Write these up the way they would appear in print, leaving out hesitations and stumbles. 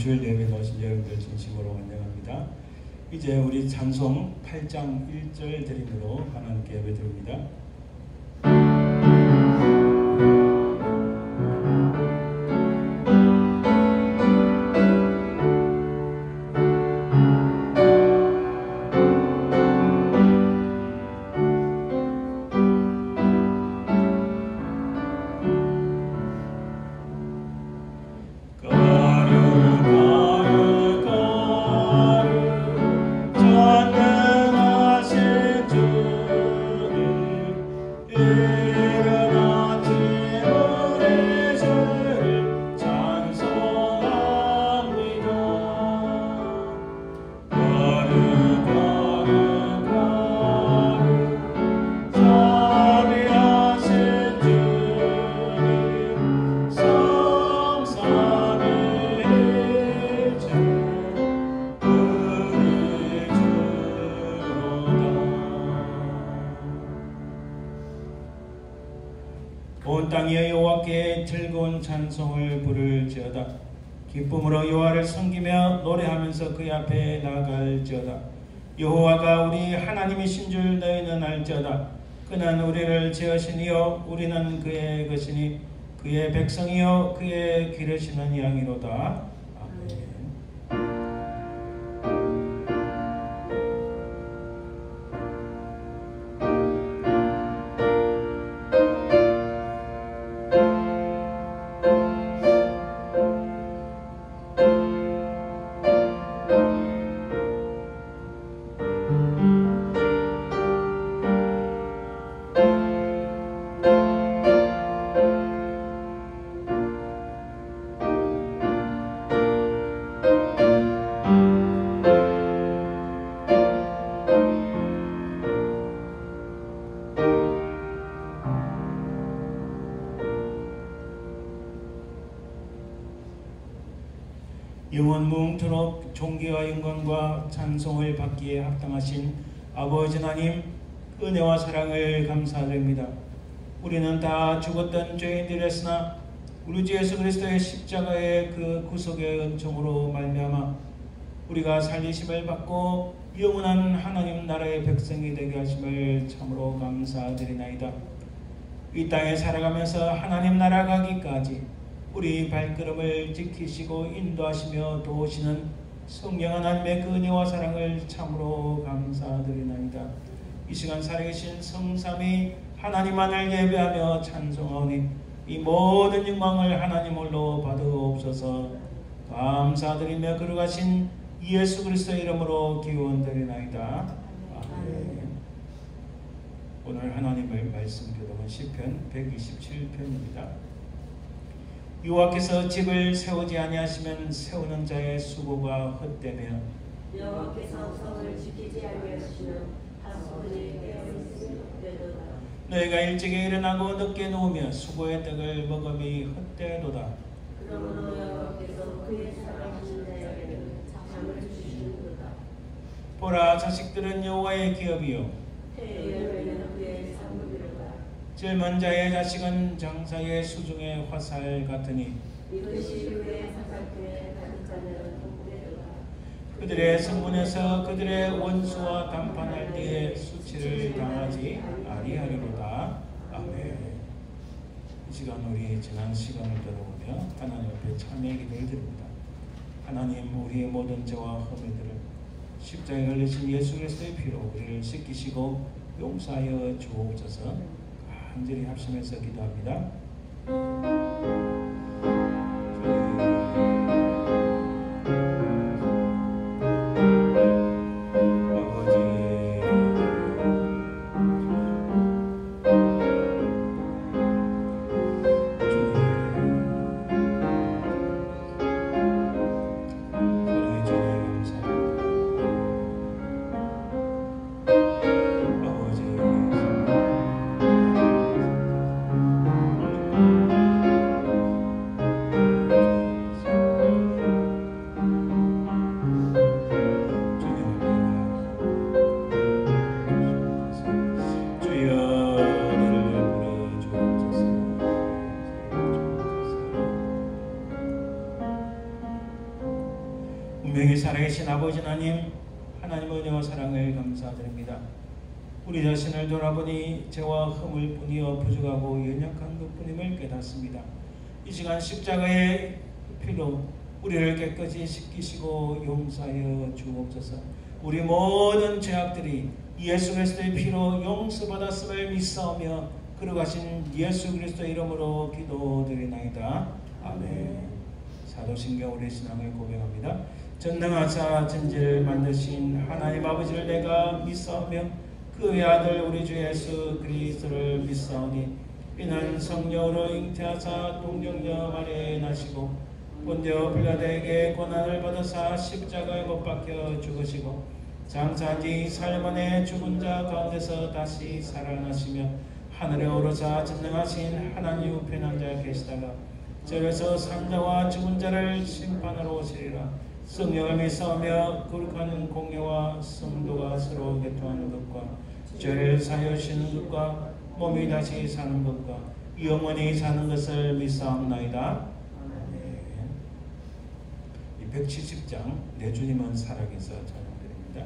주일 예배 오신 여러분들 진심으로 환영합니다. 이제 우리 찬송 8장 1절 드림으로 하나님께 예배 드립니다. 온 땅이 여호와께 즐거운 찬송을 부를지어다. 기쁨으로 여호와를 섬기며 노래하면서 그의 앞에 나아갈지어다. 여호와가 우리 하나님이신 줄 너희는 알지어다. 그는 우리를 지으시니요 우리는 그의 것이니 그의 백성이요 그의 기르시는 양이로다. 영원 무궁토록 존귀와 영광과 찬송을 받기에 합당하신 아버지 하나님, 은혜와 사랑을 감사드립니다. 우리는 다 죽었던 죄인들이었으나 우리 주 예수 그리스도의 십자가의 그 구속의 은총으로 말미암아 우리가 살리심을 받고 영원한 하나님 나라의 백성이 되게 하심을 참으로 감사드리나이다. 이 땅에 살아가면서 하나님 나라 가기까지 우리 발걸음을 지키시고 인도하시며 도우시는 성령 하나님의 그 은혜와 사랑을 참으로 감사드리나이다. 이 시간 살아계신 성삼위 하나님만을 예배하며 찬송하오니 이 모든 영광을 하나님 홀로 받으옵소서. 감사드리며 거룩하신 예수 그리스도의 이름으로 기원드리나이다. 아멘. 오늘 하나님의 말씀 교독은 시편 127편입니다. 여호와께서 집을 세우지 아니하시면 세우는 자의 수고가 헛되며 여호와께서 성을 지키지 아니하시면 하수꾼이 깨어있으며 헛되도다. 너희가 일찍이 일어나고 늦게 누우며 수고의 떡을 먹음이 헛되도다. 그러므로 여호와께서 그의 사랑하시는 자에게는 잠을 주시는도다. 보라, 자식들은 여호와의 기업이요 해의 열매는 그의 상급이로다. 젊은 자의 자식은 장사의 수중의 화살 같으니 이것이 그의 화살표에 가득 차면 복되도다. 그들의 성문에서 그들의 원수와 담판할 때에 수치를 당하지 아니하리로다. 아멘. 이 시간 우리 지난 시간을 들어보며 하나님 앞에 참회의 기도를 드립니다. 하나님, 우리의 모든 죄와 허물들을 십자가에 걸리신 예수 그리스도의 피로 우리를 씻기시고 용서하여 주옵소서. 간절히 합심해서 기도합니다. 분명히 살아계신 아버지 하나님, 하나님의 은혜와 사랑을 감사드립니다. 우리 자신을 돌아보니 죄와 흠을 뿐이어 부족하고 연약한 것뿐임을 깨닫습니다. 이 시간 십자가의 피로 우리를 깨끗이 씻기시고 용서하여 주옵소서. 우리 모든 죄악들이 예수 그리스도의 피로 용서받았음을 믿사오며 걸어가신 예수 그리스도의 이름으로 기도드리나이다. 아멘. 사도신경 우리의 신앙을 고백합니다. 전능하사 천지를 만드신 하나님 아버지를 내가 믿사오며 그의 아들 우리 주 예수 그리스도를 믿사오니 이는 성령으로 잉태하사 동정녀 아래에 나시고 본디오 빌라도에게 고난을 받으사 십자가에 못 박혀 죽으시고 장사한 지 사흘 만에 죽은 자 가운데서 다시 살아나시며 하늘에 오르사 전능하신 하나님 우편에 앉아 계시다가 저에서 산자와 죽은 자를 심판하러 오시리라. 성령을 믿사오며 거룩한 공예와 성도가 서로 교통하는 것과 죄를 사하여 주시는 것과 몸이 다시 사는 것과 영원히 사는 것을 믿사옵나이다. 이 170장 내 주님은 살아계서 찬양드립니다.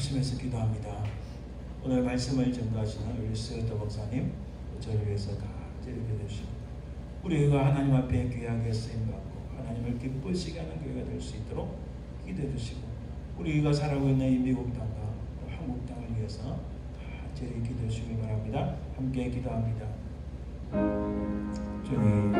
합심해서 기도합니다. 오늘 말씀을 전도하시는 윌스 도목사님, 저를 위해서 간절히 기도해 주시고 우리가 하나님 앞에 귀하게 쓰임받고 하나님을 기쁘시게 하는 교회가 될 수 있도록 기도해 주시고 우리가 살아가고 있는 이 미국 땅과 한국 땅을 위해서 간절히 기도해 주시기 바랍니다. 함께 기도합니다. 주님,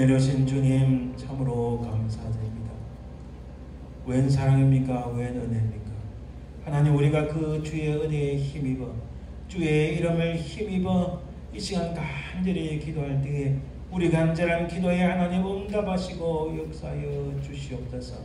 은혜로 오신 주님 참으로 감사드립니다. 웬 사랑입니까? 웬 은혜입니까? 하나님, 우리가 그 주의 은혜에 힘입어 주의 이름을 힘입어 이 시간 간절히 기도할 때에 우리 간절한 기도에 하나님 응답하시고 역사하여 주시옵소서.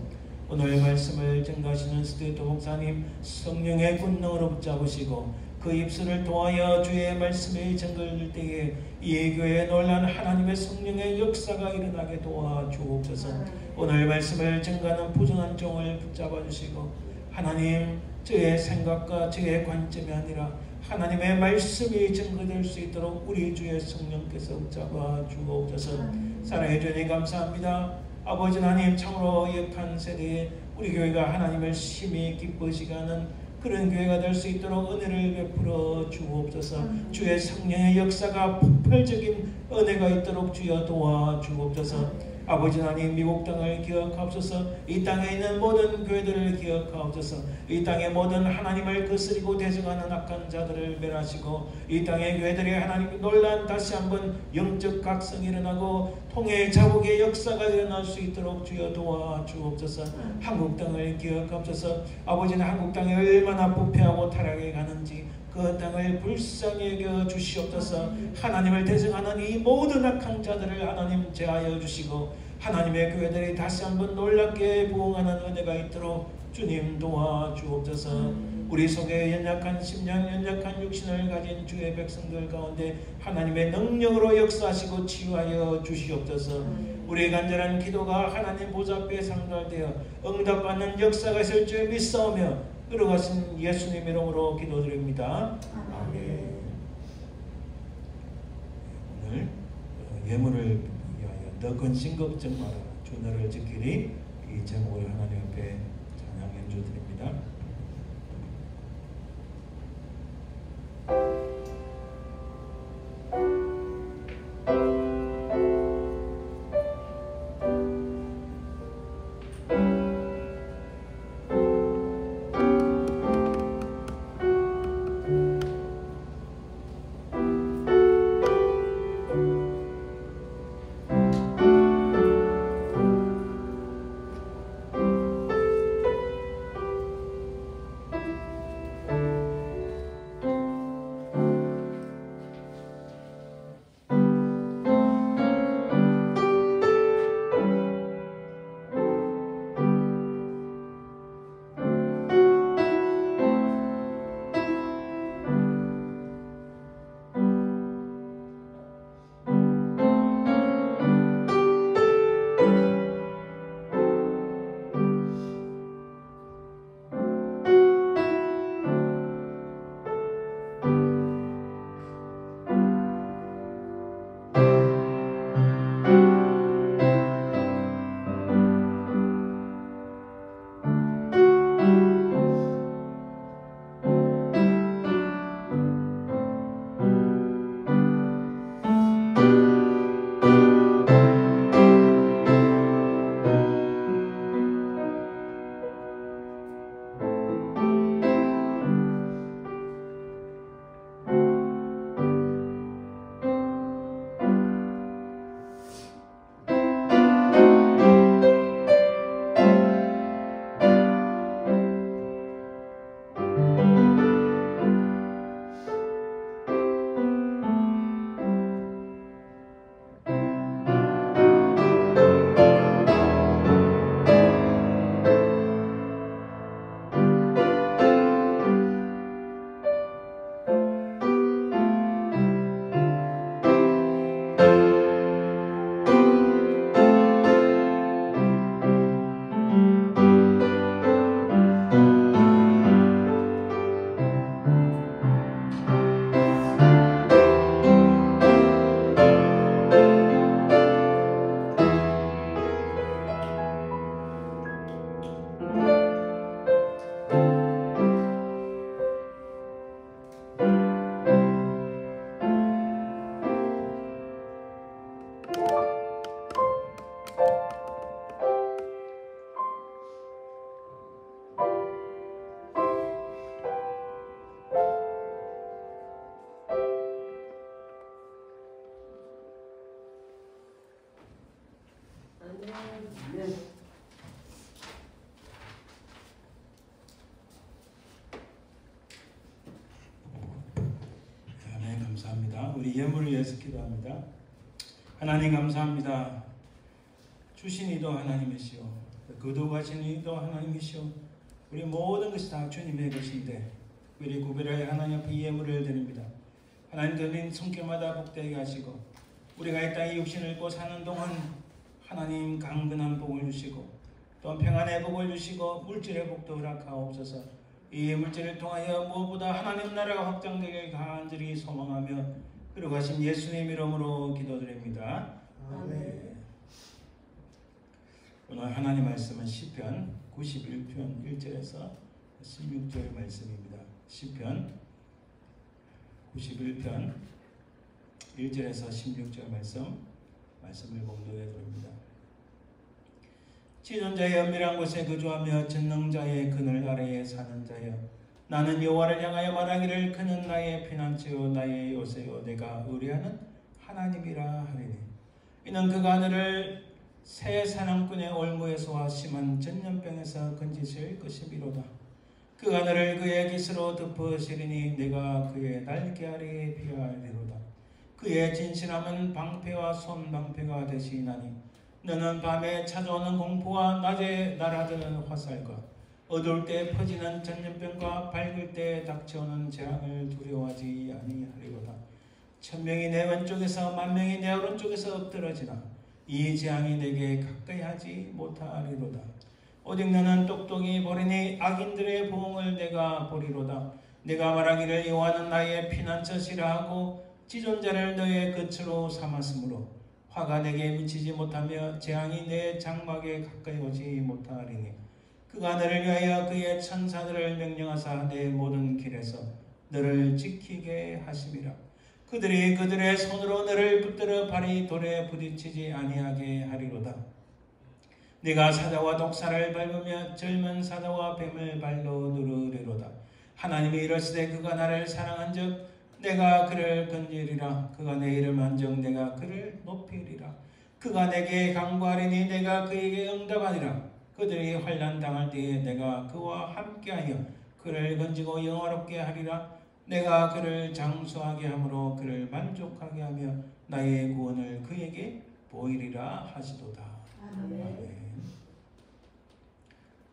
오늘 말씀을 증거하시는 스테토 목사님 성령의 권능으로 붙잡으시고 그 입술을 통하여 주의 말씀의 증거를 줄 때에 이 교회에 놀란 하나님의 성령의 역사가 일어나게 도와주옵소서. 오늘 말씀을 증거하는 부정한 종을 붙잡아 주시고 하나님, 저의 생각과 저의 관점이 아니라 하나님의 말씀이 증거될 수 있도록 우리 주의 성령께서 붙잡아 주옵소서. 사랑해 주님 감사합니다. 아버지 하나님, 참으로 역한 세대에 우리 교회가 하나님을 심히 기쁘시게 하는 그런 교회가 될 수 있도록 은혜를 베풀어 주옵소서. 주의 성령의 역사가 폭발적인 은혜가 있도록 주여 도와주옵소서. 아버지 하나님, 미국 땅을 기억하옵소서. 이 땅에 있는 모든 교회들을 기억하옵소서. 이 땅의 모든 하나님을 거스리고 대적하는 악한 자들을 멸하시고 이 땅의 교회들이 하나님 놀란 다시 한번 영적 각성이 일어나고 통해 자국의 역사가 일어날 수 있도록 주여 도와주옵소서. 한국 땅을 기억하옵소서. 아버지는 한국 땅이 얼마나 부패하고 타락해 가는지 그 땅을 불쌍히 여겨 주시옵소서. 하나님을 대적하는 이 모든 악한 자들을 하나님 제하여 주시고 하나님의 교회들이 다시 한번 놀랍게 부흥하는 은혜가 있도록 주님 도와주옵소서. 우리 속에 연약한 심령, 연약한 육신을 가진 주의 백성들 가운데 하나님의 능력으로 역사하시고 치유하여 주시옵소서. 우리의 간절한 기도가 하나님 보좌 앞에 상달되어 응답받는 역사가 있을 줄 믿사오며 끌어가신 예수님 이름으로 기도드립니다. 아멘. 오늘 예물을 위하여 너 근심 걱정 마라 주 너를 지키리, 이 제목을 하나님 앞에 찬양 연주 드립니다. 기도합니다. 우리 예물을 위해서 기도합니다. 하나님 감사합니다. 주신 이도 하나님이시오. 거두가신 이도 하나님이시오. 우리 모든 것이 다 주님의 것인데 우리 구별하여 하나님 앞에 예물을 드립니다. 하나님 드린 손길마다 복되게 하시고 우리가 이 땅에 육신을 입고 사는 동안 하나님 강건한 복을 주시고 또 평안의 복을 주시고 물질의 복도 허락하옵소서. 이 물질을 통하여 무엇보다 하나님 나라가 확장되길 간절히 소망하며 그러가신 예수님 이름으로 기도드립니다. 아멘. 오늘 하나님 말씀은 시편 91편 1절에서 16절 말씀입니다. 시편 91편 1절에서 16절 말씀을 봉독해 드립니다. 지존자의 은밀한 곳에 거주하며 전능자의 그늘 아래에 사는 자여, 나는 여호와를 향하여 말하기를 그는 나의 피난처요 나의 요새요 내가 의뢰하는 하나님이라 하리니, 이는 그가 너를 새 사냥꾼의 올무에서와 심한 전염병에서 건지실 것이미로다. 그가 너를 그의 깃으로 덮으시리니 내가 그의 날개 아래에 피하리로다. 그의 진실함은 방패와 손방패가 되시나니 너는 밤에 찾아오는 공포와 낮에 날아드는 화살과 어두울 때 퍼지는 전염병과 밝을 때 닥쳐오는 재앙을 두려워하지 아니하리로다. 1000명이 내 왼쪽에서 10,000명이 내 오른쪽에서 엎드러지나 이 재앙이 내게 가까이 하지 못하리로다. 오직 너는 똑똑히 보리니 악인들의 보응을 내가 보리로다. 내가 말하기를 여호와는 나의 피난처시라 하고 지존자를 너의 거처로 삼았으므로 화가 내게 미치지 못하며 재앙이 내 장막에 가까이 오지 못하리니, 그가 너를 위하여 그의 천사들을 명령하사 내 모든 길에서 너를 지키게 하심이라. 그들이 그들의 손으로 너를 붙들어 발이 돌에 부딪히지 아니하게 하리로다. 네가 사자와 독사를 밟으며 젊은 사자와 뱀을 발로 누르리로다. 하나님이 이르시되 그가 나를 사랑한즉 내가 그를 건지리라. 그가 내 이름 한즉 내가 그를 높이리라. 그가 내게 간구하리니 내가 그에게 응답하리라. 그들이 환난 당할 때에 내가 그와 함께하여 그를 건지고 영화롭게 하리라. 내가 그를 장수하게 함으로 그를 만족하게 하며 나의 구원을 그에게 보이리라 하시도다. 아멘.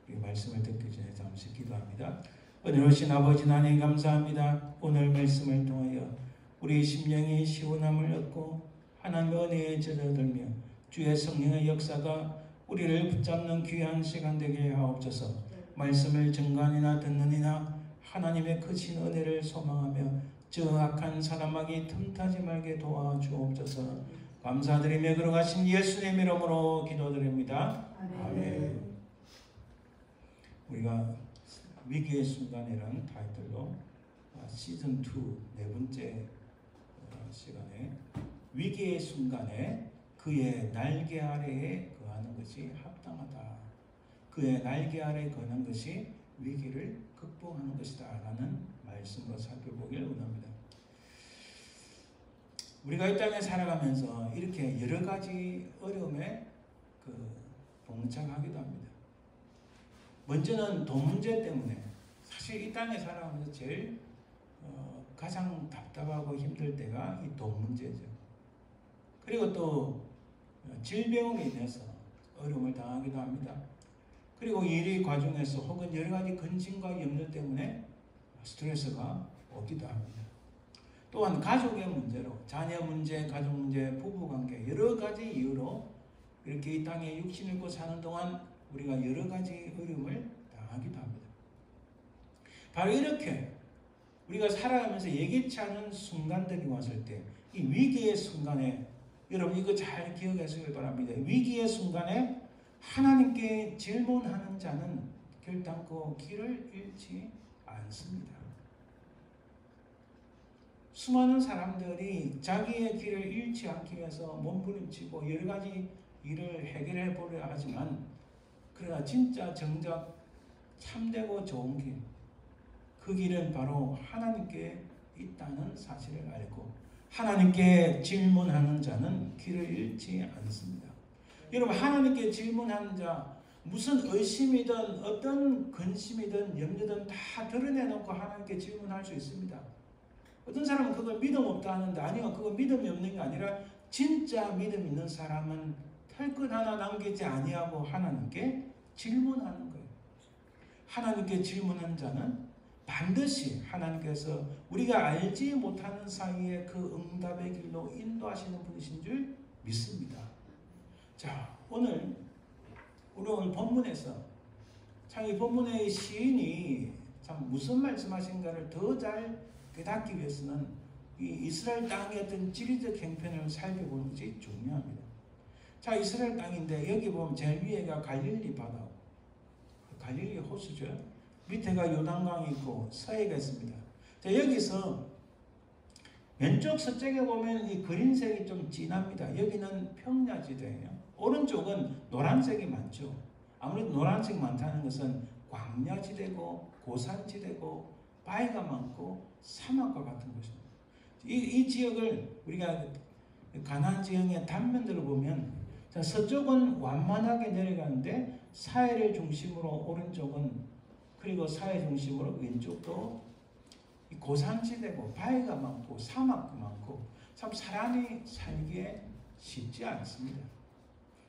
이 말씀을 듣기 전에 잠시 기도합니다. 은혜로우신 아버지 하나님 감사합니다. 오늘 말씀을 통하여 우리 심령이 시원함을 얻고 하나님의 은혜에 젖어들며 주의 성령의 역사가 우리를 붙잡는 귀한 시간 되게 하옵소서. 말씀을 증거하니나 듣느니나 하나님의 크신 은혜를 소망하며 저 악한 사람마귀 틈타지 말게 도와주옵소서. 감사드리며 걸어가신 예수님 이름으로 기도드립니다. 아멘. 우리가 위기의 순간이라는 타이틀로 시즌2 네 번째 시간에 위기의 순간에 그의 날개 아래에 거하는 것이 합당하다. 그의 날개 아래에 거하는 것이 위기를 극복하는 것이다 라는 말씀으로 살펴보기를 원합니다. 우리가 이 땅에 살아가면서 이렇게 여러 가지 어려움에 봉착하기도 합니다. 먼저는 돈 문제 때문에, 사실 이 땅에 살아가면서 제일 가장 답답하고 힘들 때가 이 돈 문제죠. 그리고 또 질병으로 인해서 어려움을 당하기도 합니다. 그리고 일 과정에서 혹은 여러 가지 근심과 염려 때문에 스트레스가 오기도 합니다. 또한 가족의 문제로, 자녀 문제, 가족 문제, 부부관계 여러 가지 이유로 이렇게 이 땅에 육신을 입고 사는 동안 우리가 여러 가지 어려움을 당하기도 합니다. 바로 이렇게 우리가 살아가면서 예기치 않은 순간들이 왔을 때, 이 위기의 순간에, 여러분 이거 잘 기억하시길 바랍니다. 위기의 순간에 하나님께 질문하는 자는 결단코 길을 잃지 않습니다. 수많은 사람들이 자기의 길을 잃지 않기 위해서 몸부림치고 여러 가지 일을 해결해 보려 하지만, 그러나 진짜 정작 참되고 좋은 길, 그 길은 바로 하나님께 있다는 사실을 알고 하나님께 질문하는 자는 길을 잃지 않습니다. 여러분, 하나님께 질문하는 자, 무슨 의심이든 어떤 근심이든 염려든 다 드러내놓고 하나님께 질문할 수 있습니다. 어떤 사람은 그걸 믿음 없다 하는데 아니요, 그거 믿음이 없는 게 아니라 진짜 믿음 있는 사람은 털끝 하나 남기지 아니하고 하나님께 질문하는 거예요. 하나님께 질문한 자는 반드시 하나님께서 우리가 알지 못하는 사이에 그 응답의 길로 인도하시는 분이신 줄 믿습니다. 자, 우리 오늘 본문에서 참 이 본문의 시인이 참 무슨 말씀하신가를 더 잘 깨닫기 위해서는 이 이스라엘 땅의 어떤 지리적 형편을 살펴보는 것이 중요합니다. 자, 이스라엘 땅인데 여기 보면 제일 위에가 갈릴리 바다, 갈릴리 호수죠. 밑에가 요단강이 있고 서해가 있습니다. 자, 여기서 왼쪽 서쪽에 보면 이 그린색이 좀 진합니다. 여기는 평야지대예요. 오른쪽은 노란색이 많죠. 아무래도 노란색 많다는 것은 광야지대고 고산지대고 바위가 많고 사막과 같은 곳입니다. 이 지역을 우리가 가나안 지형의 단면들을 보면 자, 서쪽은 완만하게 내려가는데 사해를 중심으로 오른쪽은 그리고 사해 중심으로 왼쪽도 고산지대고 바위가 많고 사막도 많고 참 사람이 살기에 쉽지 않습니다.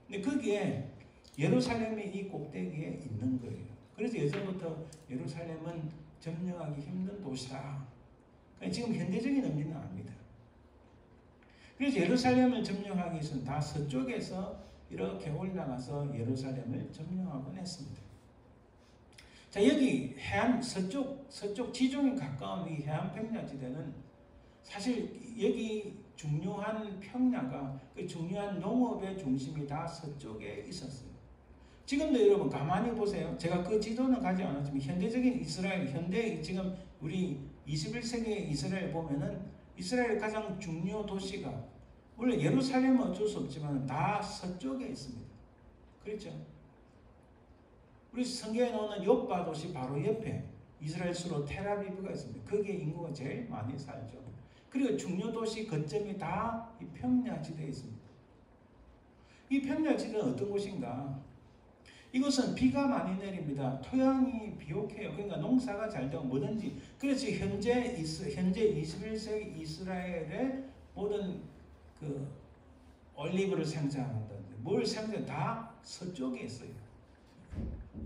근데 거기에 예루살렘이 이 꼭대기에 있는 거예요. 그래서 예전부터 예루살렘은 점령하기 힘든 도시다. 지금 현대적인 의미는 아닙니다. 그래서 예루살렘을 점령하기 위해서는 다 서쪽에서 이렇게 올라가서 예루살렘을 점령하곤 했습니다. 자, 여기 해안 서쪽 지중해 가까운 이 해안 평야지대는 사실 여기 중요한 평야가 그 중요한 농업의 중심이 다 서쪽에 있었어요. 지금도 여러분 가만히 보세요. 제가 그 지도는 가지 않았지만 현대적인 이스라엘, 현대 지금 우리 21세기의 이스라엘 보면은 이스라엘의 가장 중요 도시가 원래 예루살렘은 어쩔 수 없지만 다 서쪽에 있습니다. 그렇죠? 우리 성경에 나오는 요파 도시 바로 옆에 이스라엘 수도 텔아비브가 있습니다. 거기에 인구가 제일 많이 살죠. 그리고 중요 도시 거점이 다 이 평야지대에 있습니다. 이 평야지대는 어떤 곳인가? 이곳은 비가 많이 내립니다. 토양이 비옥해요. 그러니까 농사가 잘 되고 뭐든지. 그래서 현재 21세기 이스라엘의 모든 그 올리브를 생산한다든지 뭘 생산 다 서쪽에 있어요.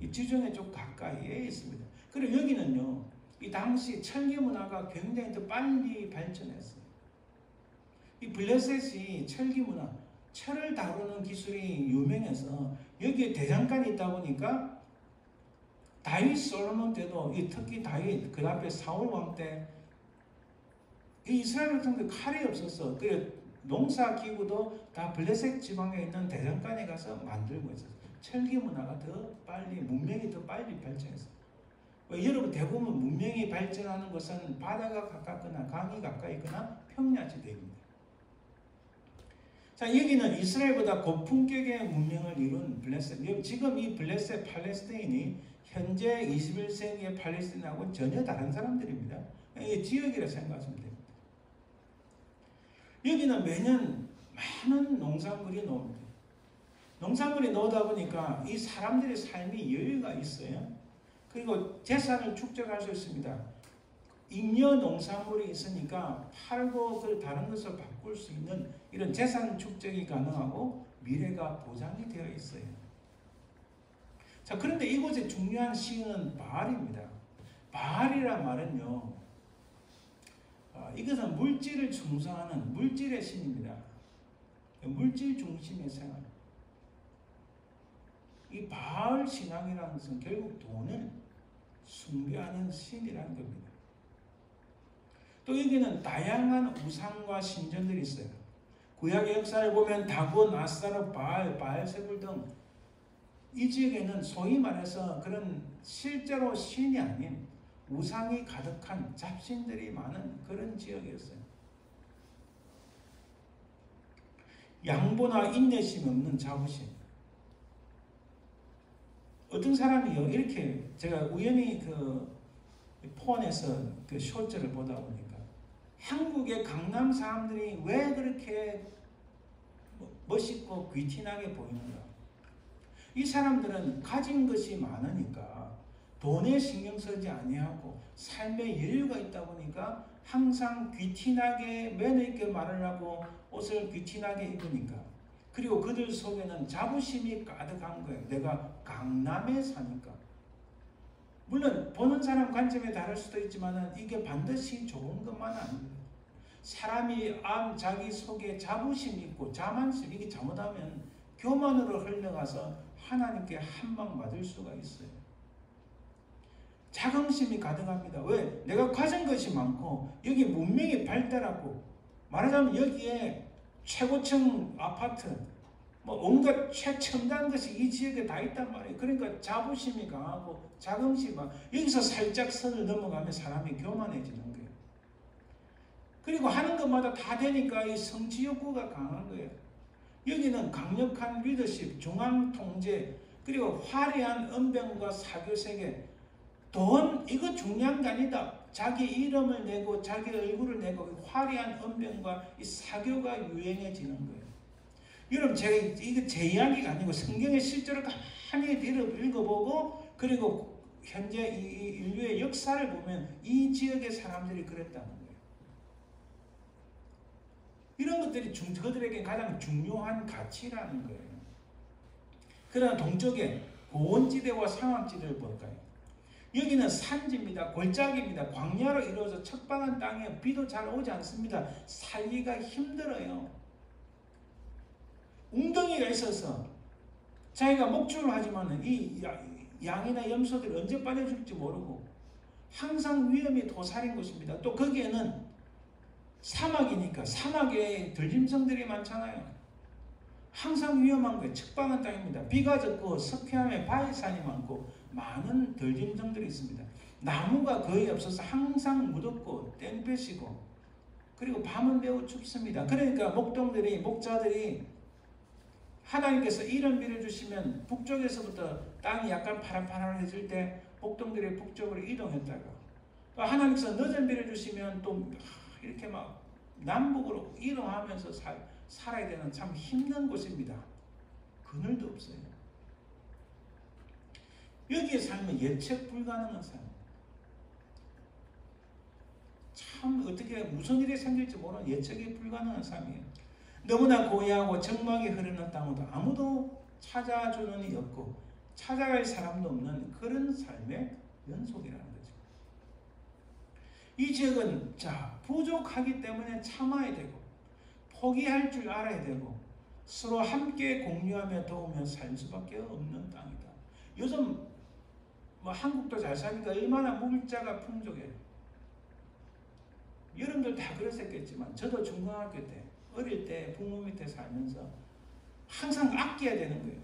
이 지중해 쪽 가까이에 있습니다. 그리고 여기는요, 이 당시 철기 문화가 굉장히 더 빨리 발전했어요. 이 블레셋이 철기 문화, 철을 다루는 기술이 유명해서 여기에 대장간이 있다 보니까 다윗 솔로몬 때도 특히 다윗 그 앞에 사울 왕 때 이스라엘 같은 데 칼이 없었어. 그래 농사 기구도 다 블레셋 지방에 있는 대장간에 가서 만들고 있었어. 철기 문화가 더 빨리 문명이 더 빨리 발전했어. 여러분 대부분 문명이 발전하는 것은 바다가 가깝거나 강이 가까이 있거나 평야지대입니다. 자, 여기는 이스라엘보다 고품격의 문명을 이룬 블레셋. 지금 이 블레셋 팔레스타인이 현재 21세기의 팔레스타인하고는 전혀 다른 사람들입니다. 이 지역이라 생각하시면 됩니다. 여기는 매년 많은 농산물이 나옵니다. 농산물이 나오다 보니까 이 사람들의 삶이 여유가 있어요. 그리고 재산을 축적할 수 있습니다. 잉여 농산물이 있으니까 팔고 그 다른 것을 바꿀 수 있는 이런 재산 축적이 가능하고 미래가 보장이 되어 있어요. 자, 그런데 이곳의 중요한 시인은 바알입니다. 바알이란 말은요, 이것은 물질을 충성하는 물질의 신입니다. 물질 중심의 생활. 이 바알 신앙이라는 것은 결국 돈을 숭배하는 신이라는 겁니다. 또 여기는 다양한 우상과 신전들이 있어요. 구약의 역사를 보면 다곤, 아스타롯, 바알, 바알세불 등 이 지역에는 소위 말해서 그런 실제로 신이 아닌 우상이 가득한 잡신들이 많은 그런 지역이었어요. 양보나 인내심이 없는 자부심. 어떤 사람이요, 이렇게 제가 우연히 그 폰에서 그 쇼츠를 보다 보니까 한국의 강남 사람들이 왜 그렇게 멋있고 귀티나게 보이는가? 이 사람들은 가진 것이 많으니까 돈에 신경 쓰지 아니하고 삶의 여유가 있다 보니까 항상 귀티나게 매너 있게 말을 하고 옷을 귀티나게 입으니까, 그리고 그들 속에는 자부심이 가득한 거예요. 내가 강남에 사니까. 물론 보는 사람 관점에 다를 수도 있지만 이게 반드시 좋은 것만 아닙니다. 사람이 자기 속에 자부심이 있고 자만심, 이게 잘못하면 교만으로 흘러가서 하나님께 한방 맞을 수가 있어요. 자긍심이 가득합니다. 왜? 내가 가진 것이 많고 여기 문명이 발달하고, 말하자면 여기에 최고층 아파트, 온갖 최첨단 것이 이 지역에 다 있단 말이에요. 그러니까 자부심이 강하고 자긍심이 여기서 살짝 선을 넘어가면 사람이 교만해지는 거예요. 그리고 하는 것마다 다 되니까 이 성취 욕구가 강한 거예요. 여기는 강력한 리더십, 중앙 통제, 그리고 화려한 언변과 사교세계, 돈 이거 중요한 게 아니다. 자기 이름을 내고 자기 얼굴을 내고 화려한 언변과 이 사교가 유행해지는 거예요. 여러분, 제가 이거 제 이야기가 아니고 성경의 실제로 가만히 읽어보고, 그리고 현재 이 인류의 역사를 보면 이 지역의 사람들이 그랬다는 거예요. 이런 것들이 그들에게 가장 중요한 가치라는 거예요. 그러나 동쪽에 고원지대와 상황지대를 볼까요? 여기는 산지입니다. 골짜기입니다. 광야로 이루어져 척박한 땅에 비도 잘 오지 않습니다. 살기가 힘들어요. 웅덩이가 있어서 자기가 목줄을 하지만 이 양이나 염소들이 언제 빠져줄지 모르고 항상 위험이 도사린 곳입니다. 또 거기에는 사막이니까 사막에 들짐승들이 많잖아요. 항상 위험한 거예요. 척박한 땅입니다. 비가 적고 석회암에 바위산이 많고 많은 들짐승들이 있습니다. 나무가 거의 없어서 항상 무덥고 땡볕이고, 그리고 밤은 매우 춥습니다. 그러니까 목자들이 하나님께서 이런 비를 주시면 북쪽에서부터 땅이 약간 파란파란해질 때 목동들이 북쪽으로 이동했다가, 또 하나님께서 늦은 비를 주시면 또 이렇게 막 남북으로 이동하면서 살아야 되는 참 힘든 곳입니다. 그늘도 없어요. 여기에 살면 예측 불가능한 삶. 참 어떻게 무슨 일이 생길지 모르는 예측이 불가능한 삶이에요. 너무나 고요하고 적막이 흐르는 땅으로 아무도 찾아주는 이 없고 찾아갈 사람도 없는 그런 삶의 연속이라는 거죠. 이 지역은 부족하기 때문에 참아야 되고 포기할 줄 알아야 되고 서로 함께 공유하며 도우며 살 수밖에 없는 땅이다. 요즘 한국도 잘 사니까 얼마나 물자가 풍족해요. 여러분들 다 그랬었겠지만 저도 중고등학교 때 어릴 때 부모 밑에 살면서 항상 아껴야 되는 거예요.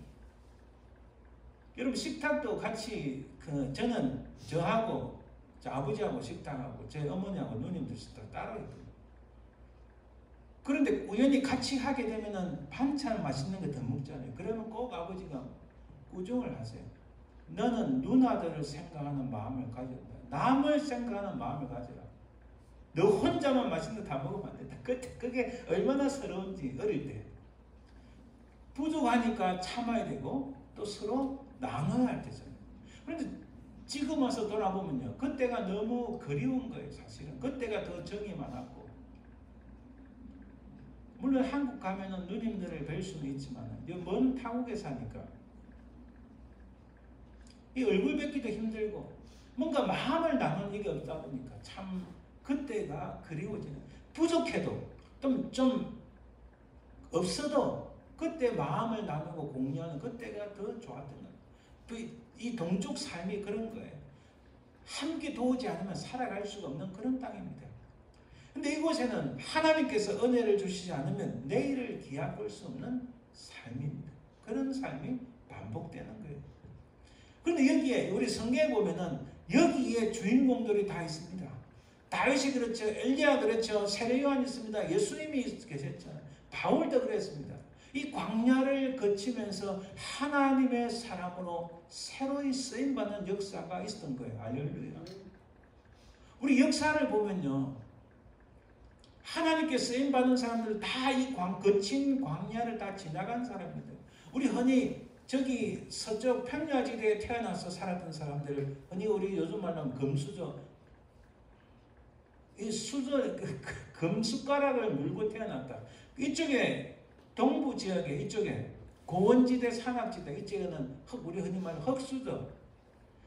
여러분 식탁도 같이 저는 저하고 저 아버지하고 식탁하고 제 어머니하고 누님들 식탁 따로 있거든요. 그런데 우연히 같이 하게 되면은 반찬 맛있는 거 더 먹잖아요. 그러면 꼭 아버지가 꾸중을 하세요. 너는 누나들을 생각하는 마음을 가져라. 남을 생각하는 마음을 가져라. 너 혼자만 맛있는 거 다 먹으면 안 된다. 그게 얼마나 서러운지 어릴 때. 부족하니까 참아야 되고 또 서로 나눠야 할 때잖아요. 그런데 지금 와서 돌아보면요. 그때가 너무 그리운 거예요. 사실은. 그때가 더 정이 많았고. 물론 한국 가면은 누님들을 뵐 수는 있지만 먼 타국에 사니까 이 얼굴 뵙기도 힘들고 뭔가 마음을 나누는 일이 없다 보니까 참 그때가 그리워지는, 부족해도 좀 없어도 그때 마음을 나누고 공유하는 그때가 더 좋았던 거예요. 이 동쪽 삶이 그런 거예요. 함께 도우지 않으면 살아갈 수가 없는 그런 땅입니다. 근데 이곳에는 하나님께서 은혜를 주시지 않으면 내일을 기약할 수 없는 삶입니다. 그런 삶이 반복되는 거예요. 그런데 여기에 우리 성경에 보면은 여기에 주인공들이 다 있습니다. 다윗이 그렇죠. 엘리야 그렇죠. 세례 요한 있습니다. 예수님이 계셨죠. 바울도 그랬습니다. 이 광야를 거치면서 하나님의 사람으로 새로이 쓰임받는 역사가 있었던 거예요. 할렐루야. 우리 역사를 보면요. 하나님께 쓰임받는 사람들 다 이 거친 광야를 다 지나간 사람입니다. 우리 흔히 저기 서쪽 평야지대에 태어나서 살았던 사람들, 흔히 우리 요즘 말로 하면 금수저, 이 수저 금숟가락을 물고 태어났다. 이쪽에 동부 지역에 이쪽에 고원지대, 산악지대, 이쪽에는 우리 흔히 말하는 흑수저,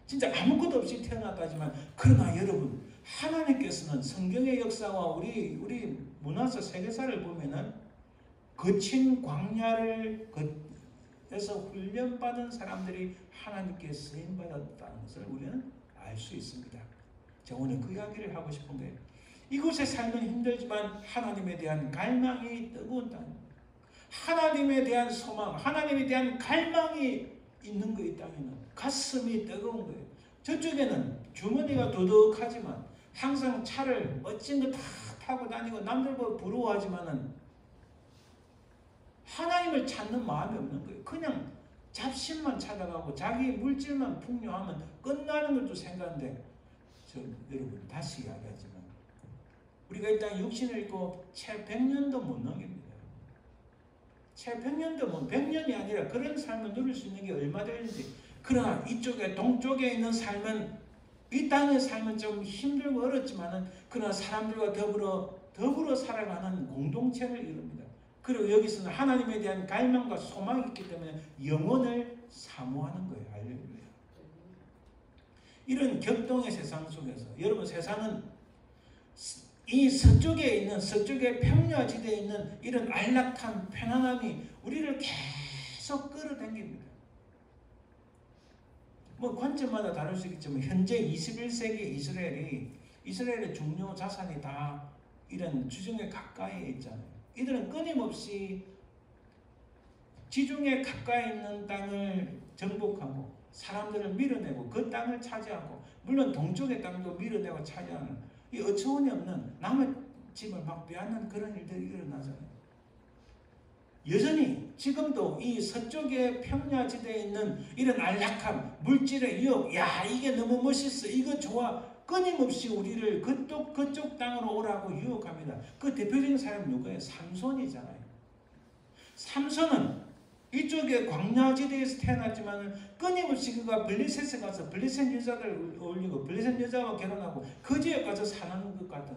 진짜 아무것도 없이 태어났다지만, 그러나 여러분, 하나님께서는 성경의 역사와 우리 문화사 세계사를 보면은 거친 광야를 에서 훈련받은 사람들이 하나님께 쓰임받았다는 것을 우리는 알 수 있습니다. 제가 오늘 그 이야기를 하고 싶은 거예요. 이곳에 살면 힘들지만 하나님에 대한 갈망이 뜨거운 땅, 하나님에 대한 소망, 하나님에 대한 갈망이 있는 거, 이 땅에는 가슴이 뜨거운 거예요. 저쪽에는 주머니가 도둑하지만 항상 차를 멋진 거 다 타고 다니고 남들 보고 부러워하지만은 하나님을 찾는 마음이 없는 거예요. 그냥 잡신만 찾아가고 자기 물질만 풍요하면 끝나는 것도 생각하는데, 여러분 다시 이야기하지만 우리가 일단 육신을 입고 채 100년도 못 넘깁니다. 채 100년도 100년이 아니라 그런 삶을 누릴 수 있는 게 얼마 되는지. 그러나 이쪽에 동쪽에 있는 삶은, 이 땅의 삶은 좀 힘들고 어렵지만은 그러나 사람들과 더불어 살아가는 공동체를 이룹니다. 그리고 여기서는 하나님에 대한 갈망과 소망이 있기 때문에 영혼을 사모하는 거예요. 할렐루야. 이런 격동의 세상 속에서 여러분, 세상은 이 서쪽의 평야지대에 있는 이런 안락함, 편안함이 우리를 계속 끌어당깁니다. 뭐 관점마다 다를 수 있겠지만 현재 21세기 이스라엘의 중요 자산이 다 이런 지중해 가까이에 있잖아요. 이들은 끊임없이 지중해 가까이 있는 땅을 정복하고 사람들을 밀어내고 그 땅을 차지하고, 물론 동쪽의 땅도 밀어내고 차지하는, 이 어처구니 없는 남의 집을 막 빼앗는 그런 일들이 일어나잖아요. 여전히 지금도 이 서쪽의 평야지대에 있는 이런 안락함, 물질의 유혹, 야 이게 너무 멋있어, 이거 좋아, 끊임없이 우리를 그쪽 땅으로 오라고 유혹합니다. 그 대표적인 사람이 누구예요? 삼손이잖아요. 삼손은 이쪽에 광야지대에서 태어났지만 끊임없이 그가 블레셋에 가서 블레셋 여자들 어울리고 블레셋 여자와 결혼하고 그 지역 가서 사는 것 같은,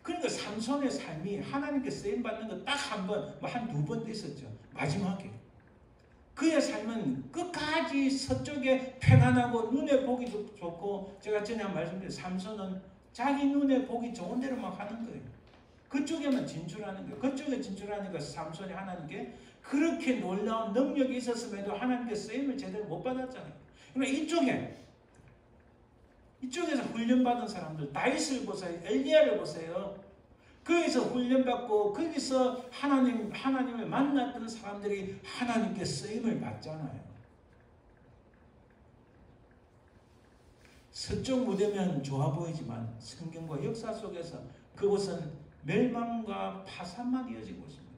그러니까 삼손의 삶이 하나님께 쓰임받는 거 딱 한 번, 한 두 번도 있었죠. 마지막에 그의 삶은 끝까지 서쪽에 편안하고 눈에 보기 좋고, 제가 전에 한 말씀드린 삼손은 자기 눈에 보기 좋은 대로 막 하는 거예요. 그쪽에만 진출하는 거예요. 그쪽에 진출하니까 삼손이 하나님께 그렇게 놀라운 능력이 있었음에도 하나님께 쓰임을 제대로 못 받았잖아요. 그러니까 이쪽에서 훈련받은 사람들, 다윗을 보세요, 엘리야를 보세요. 거기서 훈련받고 거기서 하나님을 만났던 사람들이 하나님께 쓰임을 받잖아요. 서쪽 무대면 좋아 보이지만 성경과 역사 속에서 그곳은 멸망과 파산만 이어지고 있습니다.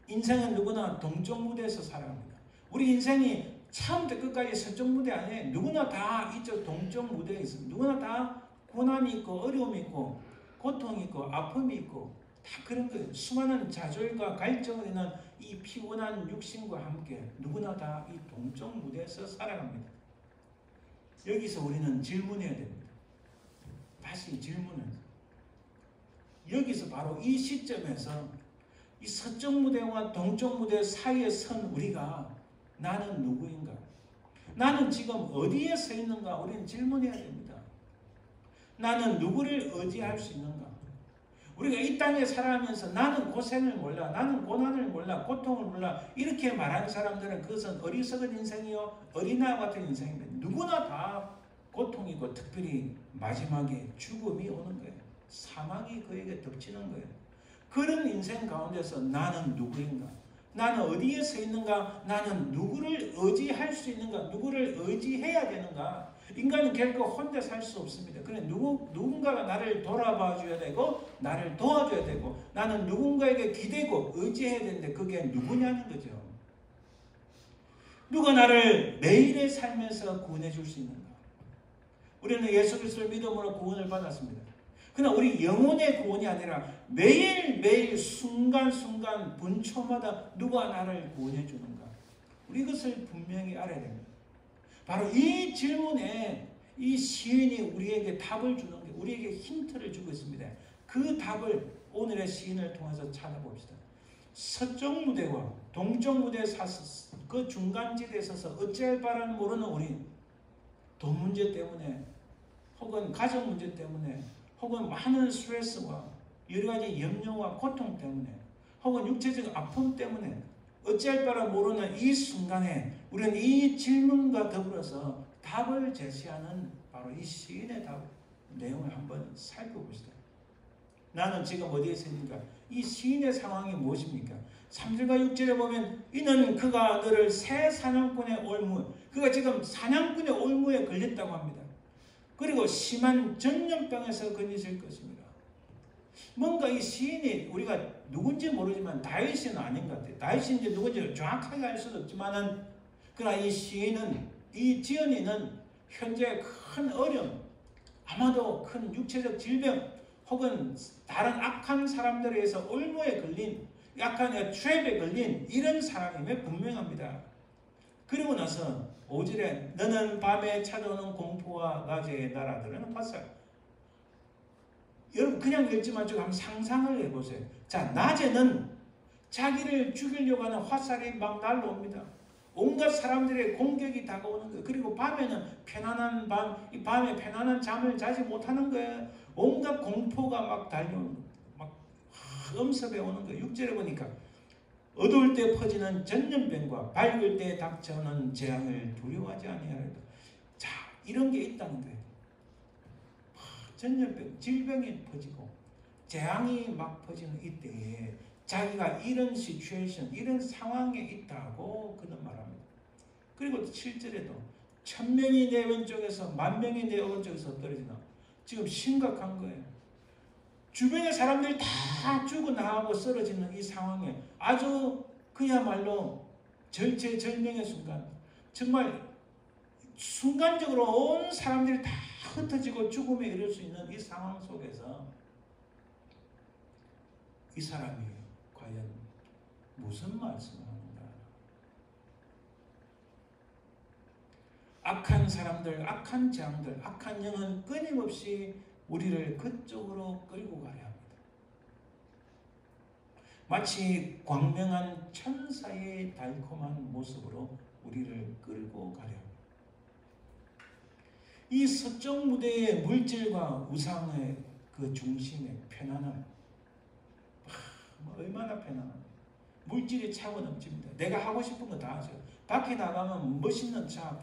인생은 누구나 동쪽 무대에서 살아갑니다. 우리 인생이 처음부터 끝까지 서쪽 무대 아니에요. 누구나 다 이쪽 동쪽 무대에 있습니다. 누구나 다 고난이 있고 어려움이 있고 고통이 있고 아픔이 있고 다 그런 거예요. 수많은 좌절과 갈증을 있는 이 피곤한 육신과 함께 누구나 다 이 동쪽 무대에서 살아갑니다. 여기서 우리는 질문해야 됩니다. 다시 질문을. 여기서 바로 이 시점에서 이 서쪽 무대와 동쪽 무대 사이에 선 우리가, 나는 누구인가? 나는 지금 어디에 서 있는가? 우리는 질문해야 됩니다. 나는 누구를 의지할 수 있는가? 우리가 이 땅에 살아가면서 나는 고생을 몰라, 나는 고난을 몰라, 고통을 몰라 이렇게 말하는 사람들은 그것은 어리석은 인생이요 어린아이 같은 인생입니다. 누구나 다 고통이고 특별히 마지막에 죽음이 오는 거예요. 사망이 그에게 덮치는 거예요. 그런 인생 가운데서 나는 누구인가? 나는 어디에 서 있는가? 나는 누구를 의지할 수 있는가? 누구를 의지해야 되는가? 인간은 결코 혼자 살 수 없습니다. 그래 누군가가 나를 돌아봐 줘야 되고 나를 도와줘야 되고 나는 누군가에게 기대고 의지해야 되는데 그게 누구냐는 거죠. 누가 나를 매일의 삶에서 구원해 줄 수 있는가? 우리는 예수 그리스도를 믿음으로 구원을 받았습니다. 그러나 우리 영혼의 구원이 아니라 매일매일 순간순간 분초마다 누가 나를 구원해 주는가? 우리 이것을 분명히 알아야 됩니다. 바로 이 질문에 이 시인이 우리에게 답을 주는 게, 우리에게 힌트를 주고 있습니다. 그 답을 오늘의 시인을 통해서 찾아봅시다. 서쪽 무대와 동쪽 무대에 사서 그 중간지대에 서서 어찌할 바를 모르는 우리, 돈 문제 때문에 혹은 가정 문제 때문에 혹은 많은 스트레스와 여러 가지 염려와 고통 때문에 혹은 육체적 아픔 때문에 어찌할 바를 모르는 이 순간에 우리는 이 질문과 더불어서 답을 제시하는 바로 이 시인의 답 내용을 한번 살펴봅시다. 나는 지금 어디에 있습니까? 이 시인의 상황이 무엇입니까? 3절과 6절에 보면 이는 그가 너를 새 사냥꾼의 올무, 그가 지금 사냥꾼의 올무에 걸렸다고 합니다. 그리고 심한 전염병에서 건지실 것입니다. 뭔가 이 시인이 우리가 누군지 모르지만 다윗은 아닌 것 같아요. 다윗이 이제 누군지 정확하게 알 수도 없지만은, 그러나 이 시인은, 이 지언이는 현재 큰 어려움, 아마도 큰 육체적 질병 혹은 다른 악한 사람들에 의해서 올무에 걸린, 약간 트랩에 걸린 이런 사람임에 분명합니다. 그리고 나서 5절에 너는 밤에 찾아오는 공포와 낮에 날아드는 화살. 여러분 그냥 읽지만 좀 한번 상상을 해보세요. 자, 낮에는 자기를 죽이려고 하는 화살이 막 날라옵니다. 온갖 사람들의 공격이 다가오는 거예요. 그리고 밤에는 편안한 밤, 이 밤에 편안한 잠을 자지 못하는 거예요. 온갖 공포가 막 달려오는 거예요. 막 엄습해 오는 거예요. 6절에 보니까 어두울 때 퍼지는 전염병과 밝을 때 닥쳐오는 재앙을 두려워하지 아니하리라. 자, 이런 게 있다는 거예요. 전염병, 질병이 퍼지고 재앙이 막 퍼지는 이때에 자기가 이런 시츄에이션, 이런 상황에 있다고 그는 말합니다. 그리고 7절에도 1000명이 내 왼쪽에서 10,000명이 내 오른쪽에서 떨어지나. 지금 심각한 거예요. 주변의 사람들이 다 죽어나가고 쓰러지는 이 상황에 아주 그야말로 절체절명의 순간, 정말 순간적으로 온 사람들이 다 흩어지고 죽음에 이를 수 있는 이 상황 속에서 이 사람이 과연 무슨 말씀을 하는가? 악한 사람들, 악한 재앙들, 악한 영은 끊임없이 우리를 그쪽으로 끌고 가려 합니다. 마치 광명한 천사의 달콤한 모습으로 우리를 끌고 가려 합니다. 이 서쪽 무대의 물질과 우상의 그 중심의 편안함, 얼마나 편안합니다. 물질이 차고 넘칩니다. 내가 하고 싶은 거 다 하죠. 밖에 나가면 멋있는 차 막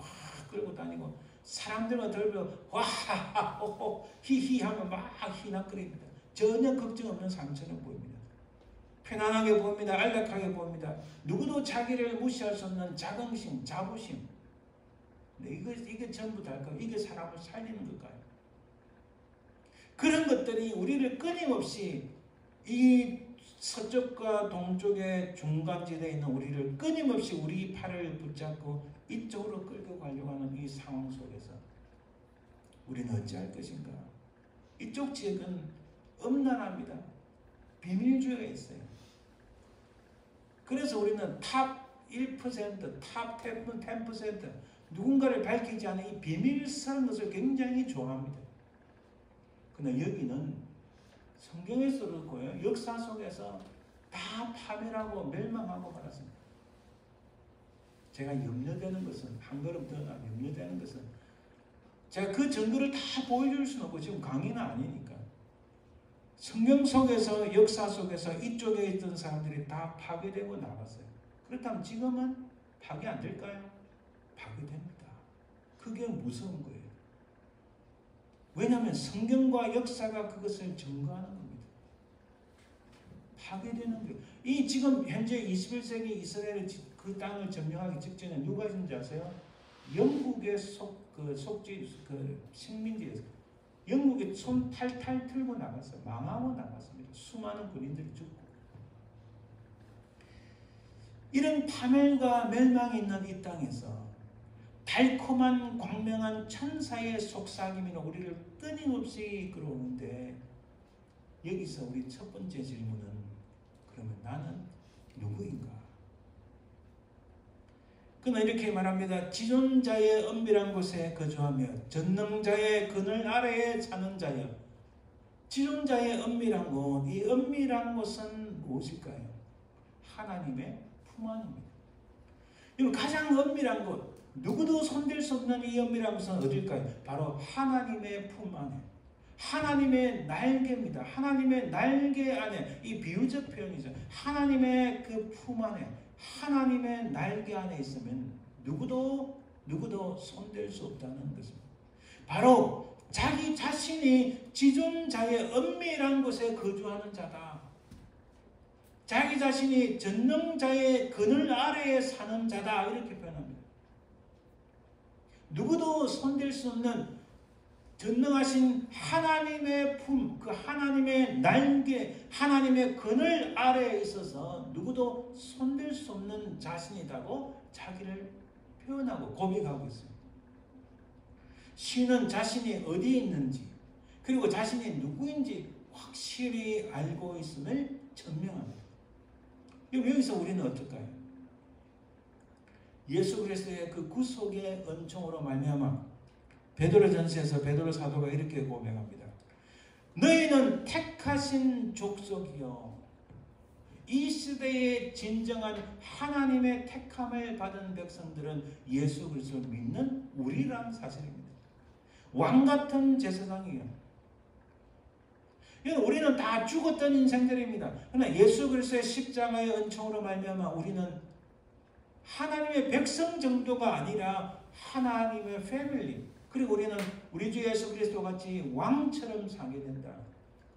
끌고 다니고 사람들과 들고 와하하 호호 히히 하면 막 희낙거립니다. 전혀 걱정 없는 삶처럼 보입니다. 편안하게 보입니다. 안락하게 보입니다. 누구도 자기를 무시할 수 없는 자긍심, 자부심. 이게 전부 다일까요? 이게 사람을 살리는 걸까요? 그런 것들이 우리를 끊임없이 이 서쪽과 동쪽의 중간지대에 있는 우리를 끊임없이 우리 팔을 붙잡고 이쪽으로 끌고 가려고 하는 이 상황 속에서 우리는 어찌할 것인가? 이쪽 지역은 음란합니다. 비밀주의가 있어요. 그래서 우리는 탑 1%, 탑 10% 누군가를 밝히지 않은 이 비밀스러운 것을 굉장히 좋아합니다. 그러나 여기는 성경에서도 그렇고요, 역사 속에서 다 파멸하고 멸망하고 말았습니다. 제가 염려되는 것은, 한 걸음 더 나아가 염려되는 것은, 제가 그 증거를 다 보여줄 수는 없고 지금 강의는 아니니까 성경 속에서, 역사 속에서 이쪽에 있던 사람들이 다 파괴되고 나갔어요. 그렇다면 지금은 파괴 안 될까요? 파괴됩니다. 그게 무서운 거예요. 왜냐하면 성경과 역사가 그것을 증거하는 겁니다. 파괴되는 거예요. 이 지금 현재 21세기 이스라엘의 그 땅을 점령하기 직전에 누가 있는지 아세요? 영국의 식민지에서 영국이 손 탈탈 틀고 나갔어요. 망하고 나갔습니다. 수많은 군인들이 죽고. 이런 파멸과 멸망이 있는 이 땅에서 달콤한 광명한 천사의 속삭임이 우리를 끊임없이 이끌어오는데 여기서 우리 첫 번째 질문은 그러면 나는 누구인가? 그는 이렇게 말합니다. 지존자의 은밀한 곳에 거주하며 전능자의 그늘 아래에 사는 자여. 지존자의 은밀한 곳, 이 은밀한 곳은 무엇일까요? 하나님의 품 안입니다. 여러분, 가장 은밀한 곳, 누구도 손댈 수 없는 이 은밀한 곳은 어딜까요? 바로 하나님의 품 안에, 하나님의 날개입니다. 하나님의 날개 안에, 이 비유적 표현이죠. 하나님의 그 품 안에, 하나님의 날개 안에 있으면 누구도 손댈 수 없다는 것입니다. 바로 자기 자신이 지존자의 은밀한 곳에 거주하는 자다. 자기 자신이 전능자의 그늘 아래에 사는 자다. 이렇게 표현합니다. 누구도 손댈 수 없는 전능하신 하나님의 품, 그 하나님의 날개, 하나님의 그늘 아래에 있어서 누구도 손댈 수 없는 자신이라고 자기를 표현하고 고백하고 있습니다. 시인은 자신이 어디에 있는지 그리고 자신이 누구인지 확실히 알고 있음을 증명합니다. 여기서 우리는 어떨까요? 예수 그리스도의 그 구속의 은총으로 말미암아 베드로전서에서 베드로 사도가 이렇게 고백합니다. 너희는 택하신 족속이요, 이 시대에 진정한 하나님의 택함을 받은 백성들은 예수 그리스도를 믿는 우리라는 사실입니다. 왕같은 제사장이에요. 우리는 다 죽었던 인생들입니다. 그러나 예수 그리스도의 십자가의 은총으로 말미암아 우리는 하나님의 백성 정도가 아니라 하나님의 패밀리, 그리고 우리는 우리 주 예수 그리스도 같이 왕처럼 살게 된다.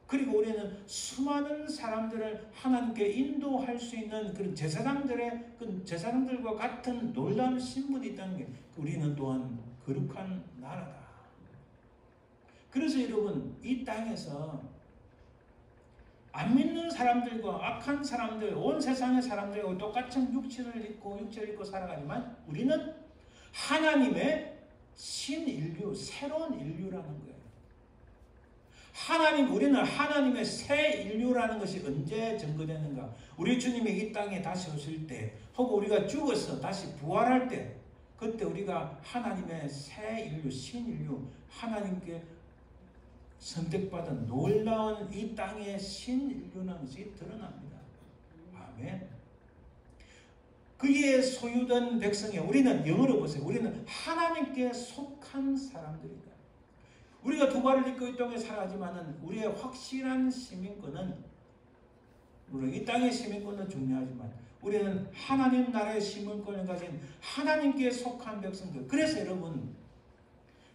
그리고 우리는 수많은 사람들을 하나님께 인도할 수 있는 그런 제사장들과 같은 놀라운 신분이 있다는 게, 우리는 또한 거룩한 나라다. 그래서 여러분, 이 땅에서 안 믿는 사람들과 악한 사람들, 온 세상의 사람들과 똑같은 육체를 입고 살아가지만 우리는 하나님의 신인류, 새로운 인류라는 거예요. 우리는 하나님의 새 인류라는 것이 언제 증거되는가? 우리 주님이 이 땅에 다시 오실 때, 혹은 우리가 죽어서 다시 부활할 때, 그때 우리가 하나님의 새 인류, 신인류, 하나님께 선택받은 놀라운 이 땅의 신인류라는 것이 드러납니다. 아멘. 그의 소유된 백성이, 우리는 영어로 보세요. 우리는 하나님께 속한 사람들이다. 우리가 두 발을 딛고 이 땅에 살아가지만은 우리의 확실한 시민권은, 물론 이 땅의 시민권은 중요하지만 우리는 하나님 나라의 시민권을 가진 하나님께 속한 백성들. 그래서 여러분,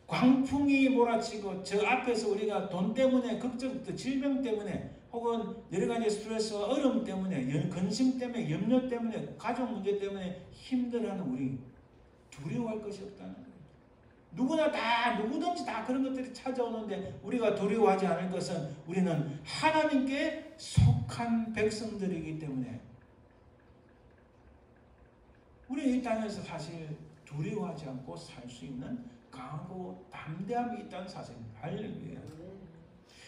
광풍이 몰아치고 저 앞에서 우리가 돈 때문에 걱정, 질병 때문에 혹은 여러 가지 스트레스와 어려움 때문에, 근심 때문에, 염려 때문에, 가족 문제 때문에 힘들어하는 우리, 두려워할 것이 없다는 거예요. 누구든지 다 그런 것들이 찾아오는데 우리가 두려워하지 않을 것은 우리는 하나님께 속한 백성들이기 때문에 우리 이 땅에서 사실 두려워하지 않고 살 수 있는 강하고 담대함이 있다는 사실입니다. 할렐루야.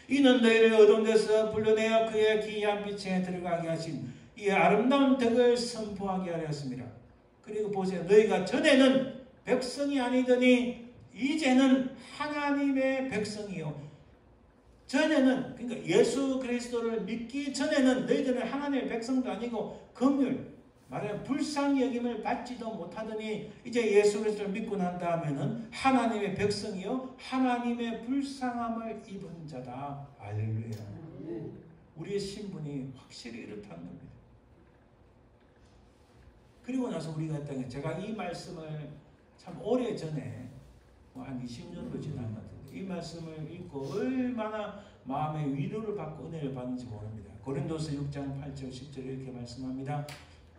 이는 너희를 어두운 데서 불러내어 그의 기이한 빛에 들어가게 하신 이 아름다운 덕을 선포하게 하였습니다. 그리고 보세요. 너희가 전에는 백성이 아니더니 이제는 하나님의 백성이요. 전에는, 그러니까 예수 그리스도를 믿기 전에는 너희들은 하나님의 백성도 아니고 긍휼, 말하면 불쌍히 여김을 받지도 못하더니 이제 예수 그리스도를 믿고 난 다음에는 하나님의 백성이요 하나님의 불쌍함을 입은 자다. 할렐루야. 우리의 신분이 확실히 이렇다는 겁니다. 그리고 나서 우리가 했던 게, 제가 이 말씀을 참 오래전에 한 20년도 지난 것 같은데 이 말씀을 읽고 얼마나 마음의 위로를 받고 은혜를 받는지 모릅니다. 고린도서 6장 8절 10절 이렇게 말씀합니다.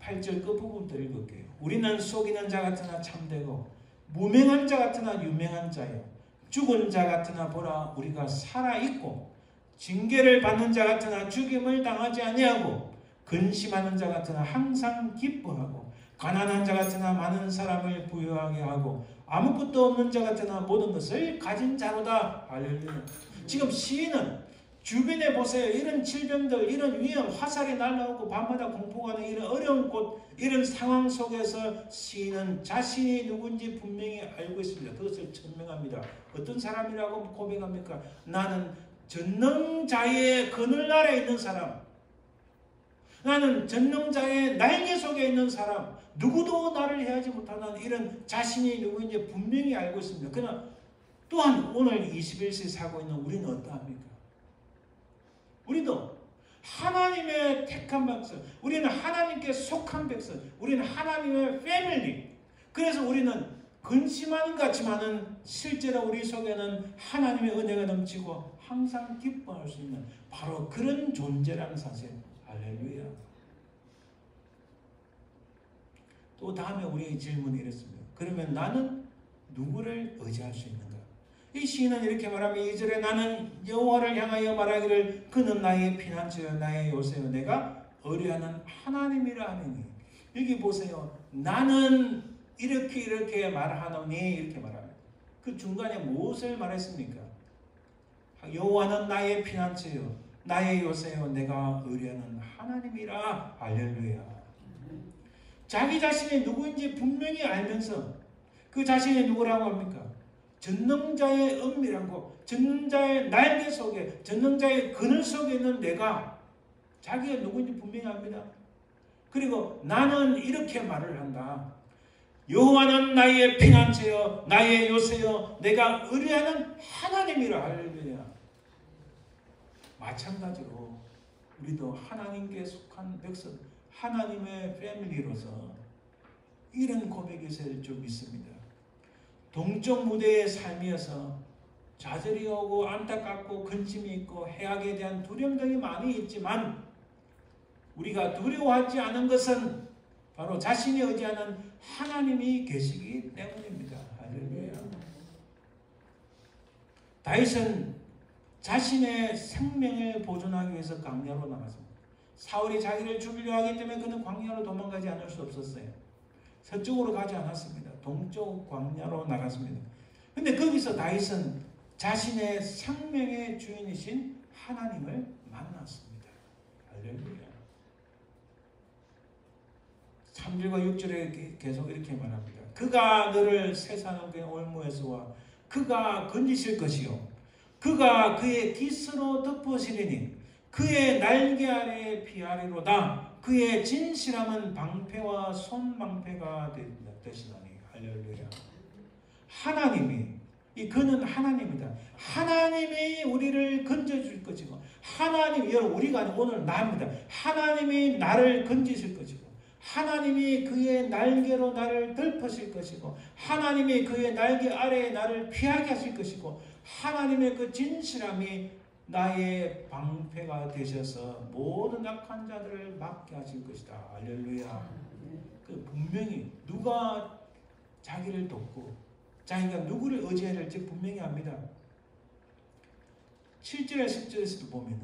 8절 끝부분부터 읽을게요. 우리는 속이는 자 같으나 참되고 무명한 자 같으나 유명한 자요, 죽은 자 같으나 보라 우리가 살아있고, 징계를 받는 자 같으나 죽임을 당하지 아니하고, 근심하는 자 같으나 항상 기뻐하고, 가난한 자 같으나 많은 사람을 부유하게 하고, 아무것도 없는 자 같으나 모든 것을 가진 자로다. 할렐루야. 지금 시인은 주변에 보세요. 이런 질병들, 이런 위험, 화살이 날아오고 밤마다 공포하는 이런 어려운 곳, 이런 상황 속에서 시인은 자신이 누군지 분명히 알고 있습니다. 그것을 천명합니다. 어떤 사람이라고 고백합니까? 나는 전능자의 그늘 아래 있는 사람. 나는 전능자의 날개 속에 있는 사람. 누구도 나를 해하지 못하는 이런 자신이 누구인지 분명히 알고 있습니다. 그러나 또한 오늘 21세기 살고 있는 우리는 어떠합니까? 우리도 하나님의 택한 백성, 우리는 하나님께 속한 백성, 우리는 하나님의 패밀리. 그래서 우리는 근심하는 것 같지만은 실제로 우리 속에는 하나님의 은혜가 넘치고 항상 기뻐할 수 있는 바로 그런 존재라는 사실. 할렐루야. 또 다음에 우리의 질문이 이렇습니다. 그러면 나는 누구를 의지할 수 있는가? 이 시인은 이렇게 말하면 2절에 나는 여호와를 향하여 말하기를 그는 나의 피난처여 나의 요새여 내가 의뢰하는 하나님이라 하느니. 여기 보세요. 나는 이렇게 말하노니 이렇게 말합니다. 그 중간에 무엇을 말했습니까? 여호와는 나의 피난처여 나의 요새여 내가 의뢰하는 하나님이라. 할렐루야. 자기 자신이 누구인지 분명히 알면서 그 자신이 누구라고 합니까? 전능자의 은밀한 곳, 전능자의 날개 속에, 전능자의 그늘 속에 있는 내가 자기가 누구인지 분명히 압니다. 그리고 나는 이렇게 말을 한다. 여호와는 나의 피난처여 나의 요새여 내가 의뢰하는 하나님이라. 할렐루야. 마찬가지로 우리도 하나님께 속한 백성, 하나님의 패밀리로서 이런 고백이 있어야 좀 있습니다. 동쪽 무대의 삶이어서 좌절이 오고 안타깝고 근심이 있고 해악에 대한 두려움 등이 많이 있지만 우리가 두려워하지 않은 것은 바로 자신이 의지하는 하나님이 계시기 때문입니다. 할렐루야. 다윗은 자신의 생명을 보존하기 위해서 광야로 나갔습니다. 사울이 자기를 죽이려 하기 때문에 그는 광야로 도망가지 않을 수 없었어요. 서쪽으로 가지 않았습니다. 동쪽 광야로 나갔습니다. 근데 거기서 다윗은 자신의 생명의 주인이신 하나님을 만났습니다. 할렐루야. 3절과 6절에 계속 이렇게 말합니다. 그가 너를 세상의 올무에서와 그가 건지실 것이요 그가 그의 깃으로 덮으시리니 그의 날개 아래 피하리로다. 그의 진실함은 방패와 손방패가 되시나니. 할렐루야. 하나님이, 이 그는 하나님이다. 하나님이 우리를 건져줄 것이고 하나님, 여러분 우리가 아니고 오늘 나입니다. 하나님이 나를 건지실 것이고 하나님이 그의 날개로 나를 덮으실 것이고 하나님이 그의 날개 아래에 나를 피하게 하실 것이고 하나님의 그 진실함이 나의 방패가 되셔서 모든 악한 자들을 막게 하실 것이다. 할렐루야. 그 분명히 누가 자기를 돕고 자기가 누구를 의지해야 할지 분명히 압니다. 7절에 10절에서도 보면은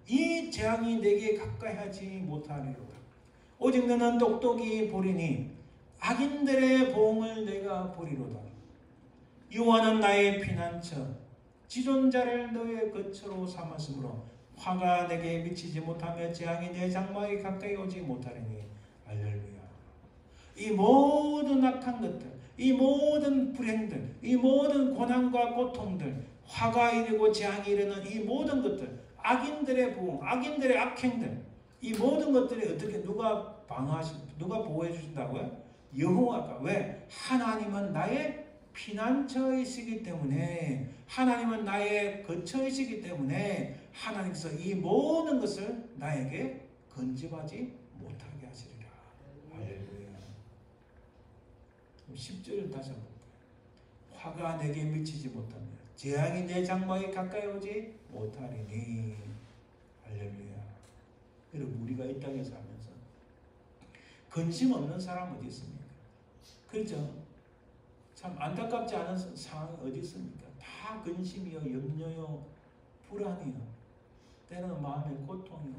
이 재앙이 내게 가까이 하지 못하리로다. 오직 너는 똑똑히 보리니 악인들의 보응을 내가 보리로다. 여호와는 나의 피난처 지존자를 너의 거처로 삼았으므로 화가 내게 미치지 못하며 재앙이 내 장막에 가까이 오지 못하리니. 할렐루야. 이 모든 악한 것들, 이 모든 불행들, 이 모든 고난과 고통들, 화가 이르고 재앙이 이르는 이 모든 것들, 악인들의 보응, 악인들의 악행들, 이 모든 것들이 어떻게 누가 누가 보호해 주신다고요? 여호와가. 왜? 하나님은 나의 피난처이시기 때문에, 하나님은 나의 거처이시기 때문에 하나님께서 이 모든 것을 나에게 건집하지 못하게 하시리라. 할렐루야. 10절을 다시 한번 볼까요? 화가 내게 미치지 못하며 재앙이 내 장막에 가까이 오지 못하리니. 할렐루야. 여러분 우리가 이 땅에 살면서 근심 없는 사람 어디 있습니까? 그렇죠? 참 안타깝지 않은 상황이 어디 있습니까? 다 근심이요, 염려요, 불안이요, 때로는 마음의 고통이요,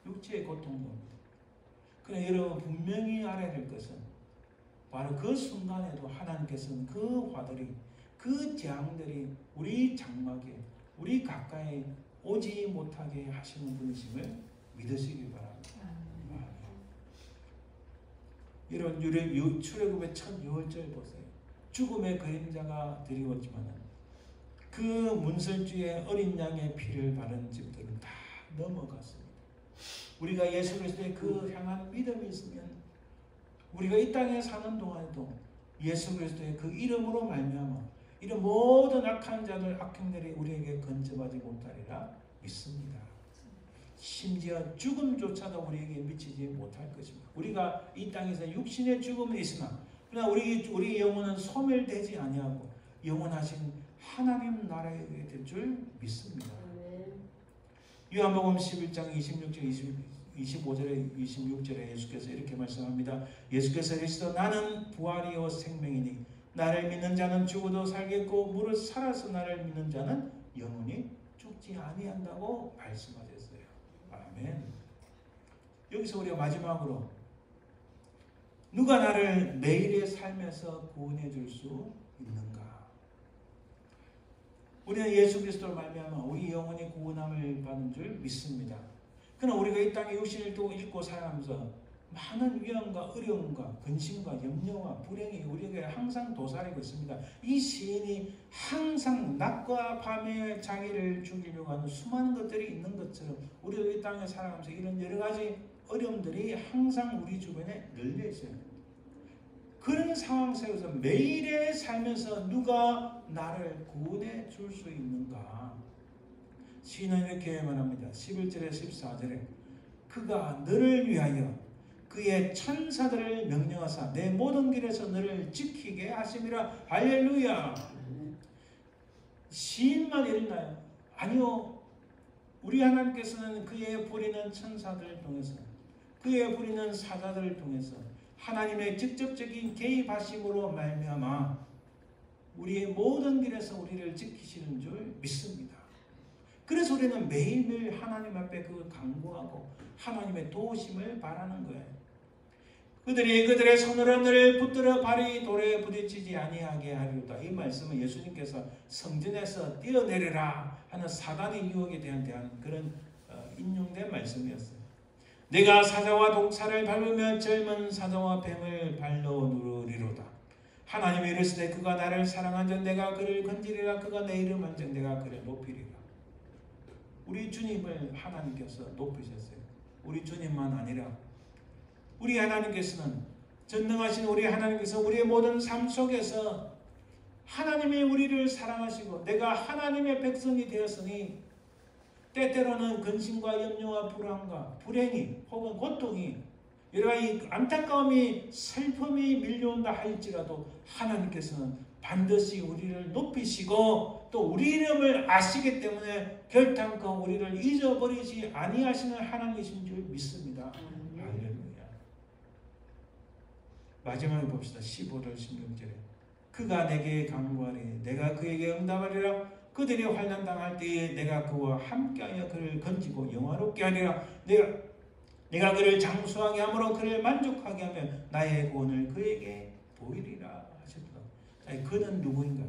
육체의 고통도 옵니다. 그러나 여러분 분명히 알아야 될 것은 바로 그 순간에도 하나님께서는 그 화들이, 그 재앙들이 우리 장막에, 우리 가까이 오지 못하게 하시는 분이심을 믿으시기 바랍니다. 이런 출애굽의 첫 6월절 보세요. 죽음의 그림자가 드리웠지만 그 문설주에 어린 양의 피를 바른 집들은 다 넘어갔습니다. 우리가 예수 그리스도의 그 향한 믿음이 있으면 우리가 이 땅에 사는 동안에도 예수 그리스도의 그 이름으로 말미암아 이런 모든 악한 자들, 악행들이 우리에게 건져하지 못하리라 믿습니다. 심지어 죽음조차도 우리에게 미치지 못할 것입니다. 우리가 이 땅에서 육신의 죽음은 있으나 그러나 우리 영혼은 소멸되지 아니하고 영원하신 하나님 나라에 될 줄 믿습니다. 요한복음 11장 26절 25절에 26절에 예수께서 이렇게 말씀합니다. 예수께서 이르시되 나는 부활이요 생명이니 나를 믿는 자는 죽어도 살겠고 무릇 살아서 나를 믿는 자는 영원히 죽지 아니한다고 말씀하셨어요. 아멘. 여기서 우리가 마지막으로 누가 나를 매일의 삶에서 구원해 줄 수 있는가? 우리는 예수 그리스도로 말미암아 우리 영혼이 구원함을 받은 줄 믿습니다. 그러나 우리가 이 땅에 육신을 또 읽고 살아가면서 많은 위험과 어려움과 근심과 염려와 불행이 우리에게 항상 도사리고 있습니다. 이 시인이 항상 낮과 밤에 자기를 죽이려고 하는 수많은 것들이 있는 것처럼 우리도 이 땅에 살아가면서 이런 여러 가지 어려움들이 항상 우리 주변에 널려 있어요. 그런 상황 속에서 매일의 삶에서 누가 나를 구원해 줄 수 있는가? 시인은 이렇게 말합니다. 11절에 14절에 그가 너를 위하여 그의 천사들을 명령하사 내 모든 길에서 너를 지키게 하심이라. 할렐루야. 시인만 이랬나요? 아니요. 우리 하나님께서는 그의 부리는 천사들을 통해서 그의 부리는 사자들을 통해서 하나님의 직접적인 개입하심으로 말미암아 우리의 모든 길에서 우리를 지키시는 줄 믿습니다. 그래서 우리는 매일매일 하나님 앞에 그 간구하고 하나님의 도우심을 바라는 거예요. 그들이 그들의 손으로 너를 붙들어 발이 돌에 부딪히지 아니하게 하리로다. 이 말씀은 예수님께서 성전에서 뛰어내려라 하는 사단의 유혹에 대한 그런 인용된 말씀이었어요. 내가 사자와 독사를 밟으며 젊은 사자와 뱀을 발로 누르리로다. 하나님이 이르시되 그가 나를 사랑한 자 내가 그를 건지리라. 그가 내 이름 한즉 내가 그를 높이리라. 우리 주님을 하나님께서 높이셨어요. 우리 주님만 아니라 우리 하나님께서는 전능하신 우리 하나님께서 우리의 모든 삶 속에서 하나님이 우리를 사랑하시고 내가 하나님의 백성이 되었으니 때때로는 근심과 염려와 불안과 불행이 혹은 고통이 여러 가지 안타까움이 슬픔이 밀려온다 할지라도 하나님께서는 반드시 우리를 높이시고 또 우리 이름을 아시기 때문에 결단코 우리를 잊어버리지 아니하시는 하나님이신 줄 믿습니다. 할렐루야. 마지막에 봅시다. 15절 16절에 그가 내게 간구하리 내가 그에게 응답하리라. 그들이 환난당할 때에 내가 그와 함께하여 그를 건지고 영화롭게 하리라. 내가 그를 장수하게 함으로 그를 만족하게 하며 나의 구원을 그에게 보이리라 하셨다. 그는 누구인가?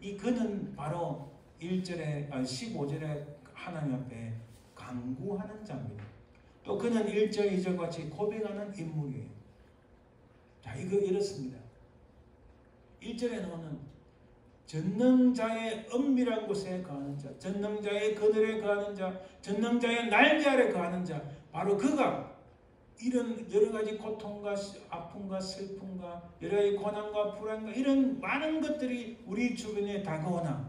이 그는 바로 15절에 하나님 앞에 간구하는 자입니다. 또 그는 1절 2절 같이 고백하는 인물이에요. 자, 이거 이렇습니다. 1절에 나오는 전능자의 은밀한 곳에 거하는 자, 전능자의 그늘에 거하는 자, 전능자의 날개 아래 거하는 자, 바로 그가 이런 여러 가지 고통과 아픔과 슬픔과 여러 가지 고난과 불안과 이런 많은 것들이 우리 주변에 다가오나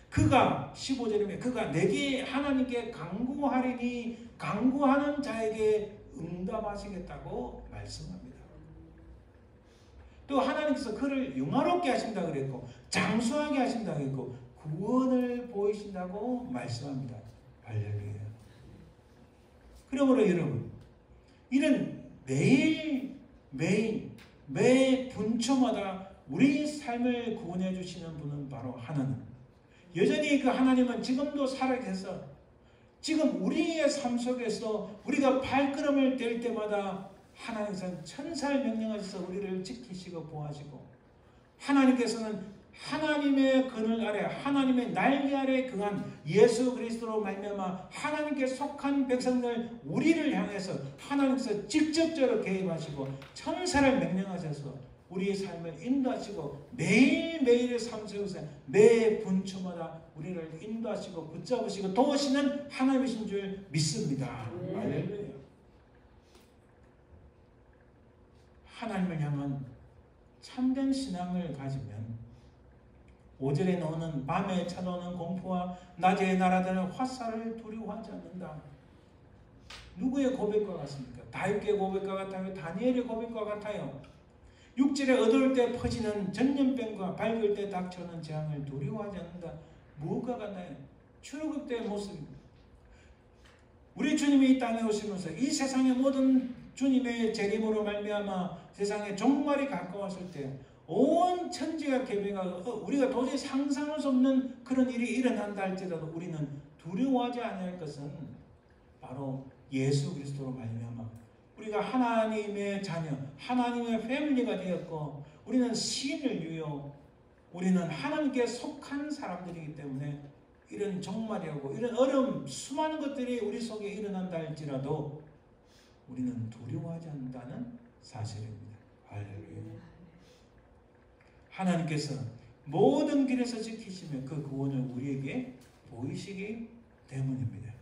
그가 15절이면 그가 내게 하나님께 간구하리니 간구하는 자에게 응답하시겠다고 말씀합니다. 또 하나님께서 그를 영화롭게 하신다 그랬고 장수하게 하신다 그랬고 구원을 보이신다고 말씀합니다. 할렐루야. 그러므로 여러분 이런 매 분초마다 우리 삶을 구원해 주시는 분은 바로 하나님. 여전히 그 하나님은 지금도 살아계셔서 지금 우리의 삶 속에서 우리가 발걸음을 뗄 때마다 하나님께서는 천사를 명령하셔서 우리를 지키시고 보호하시고 하나님께서는 하나님의 그늘 아래 하나님의 날개 아래 그한 예수 그리스도로 말미암아 하나님께 속한 백성들 우리를 향해서 하나님께서 직접적으로 개입하시고 천사를 명령하셔서 우리의 삶을 인도하시고 매일매일의 삶 속에서 매 분초마다 우리를 인도하시고 붙잡으시고 도우시는 하나님이신 줄 믿습니다. 할렐루야. 하나님을 향한 참된 신앙을 가지면 5절에 나오는 밤에 찾아오는 공포와 낮에 날아드는 화살을 두려워하지 않는다. 누구의 고백과 같습니까? 다윗의 고백과 같아요? 다니엘의 고백과 같아요? 6절에 어두울 때 퍼지는 전염병과 밝을 때 닥쳐오는 재앙을 두려워하지 않는다. 뭐가 같나요? 출애굽 때의 모습입니다. 우리 주님이 이 땅에 오시면서 이 세상의 모든 주님의 재림으로 말미암아 세상에 종말이 가까웠을 때 온 천지가 개벽하고 우리가 도저히 상상할 수 없는 그런 일이 일어난다 할지라도 우리는 두려워하지 않을 것은 바로 예수 그리스도로 말미암아 우리가 하나님의 자녀, 하나님의 패밀리가 되었고 우리는 신을 위하여 우리는 하나님께 속한 사람들이기 때문에 이런 종말이고 이런 어려움, 수많은 것들이 우리 속에 일어난다 할지라도 우리는 두려워하지 않는다는 사실입니다. 할렐루야. 하나님께서 모든 길에서 지키시며 그 구원을 우리에게 보이시기 때문입니다.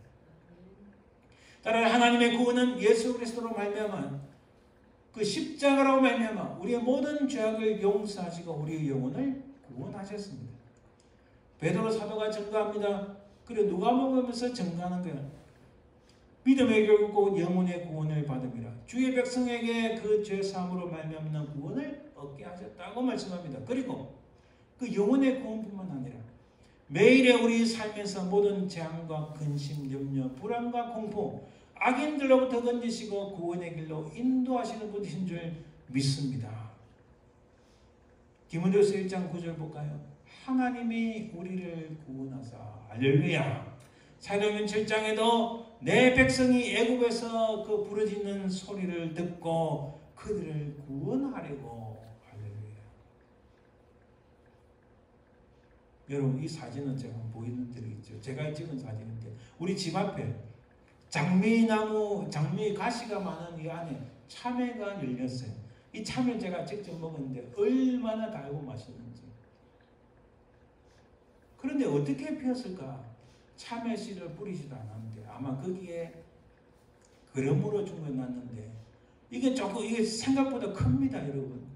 따라 하나님의 구원은 예수 그리스도로 말미암아 그 십자가로 말미암아 우리의 모든 죄악을 용서하시고 우리의 영혼을 구원하셨습니다. 베드로 사도가 증거합니다. 그래 누가 먹으면서 증거하는 거야. 믿음의 결국 영혼의 구원을 받음이라. 주의 백성에게 그 죄사함으로 말미암는 구원을 얻게 하셨다고 말씀합니다. 그리고 그 영혼의 구원뿐만 아니라 매일의 우리 삶에서 모든 재앙과 근심, 염려, 불안과 공포, 악인들로부터 건지시고 구원의 길로 인도하시는 분이신 줄 믿습니다. 디모데후서 1장 9절 볼까요? 하나님이 우리를 구원하사 할렐루야. 사도행전 7장에도 내 백성이 애굽에서 그 부르짖는 소리를 듣고 그들을 구원하려고 할렐루야. 여러분 이 사진은 제가 보이는 대로 있죠. 제가 찍은 사진인데 우리 집 앞에 장미나무, 장미 가시가 많은 이 안에 참외가 열렸어요. 이 참외 제가 직접 먹었는데 얼마나 달고 맛있는지. 그런데 어떻게 피었을까? 참외 씨를 뿌리지도 않았는데 아마 거기에 그름으로 준거놨는데 이게 조금 이게 생각보다 큽니다, 여러분.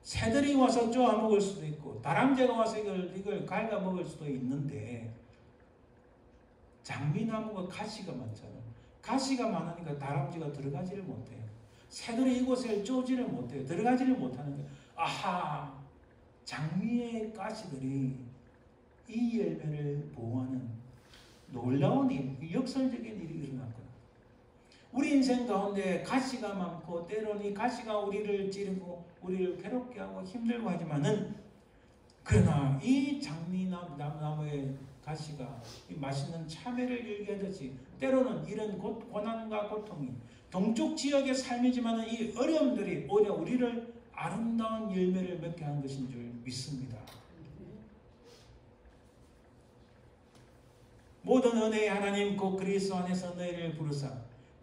새들이 와서 쪼아 먹을 수도 있고 다람쥐가 와서 이걸 갉아 먹을 수도 있는데 장미나무가 가시가 많잖아요. 가시가 많으니까 다람쥐가 들어가지를 못해요. 새들이 이곳에 쪼지를 못해요. 들어가지를 못하는 거예요. 아하, 장미의 가시들이 이 열매를 보호하는 놀라운 일, 역설적인 일이 일어났구나. 우리 인생 가운데 가시가 많고 때로는 이 가시가 우리를 찌르고 우리를 괴롭게 하고 힘들고 하지만은 그러나 이 장미나무의 가시가 이 맛있는 참외를 열게 하듯이 때로는 이런 고난과 고통이 동쪽 지역의 삶이지만은 이 어려움들이 오히려 우리를 아름다운 열매를 맺게 하는 것인 줄 믿습니다. 모든 은혜의 하나님 곧 그리스도 안에서 너희를 부르사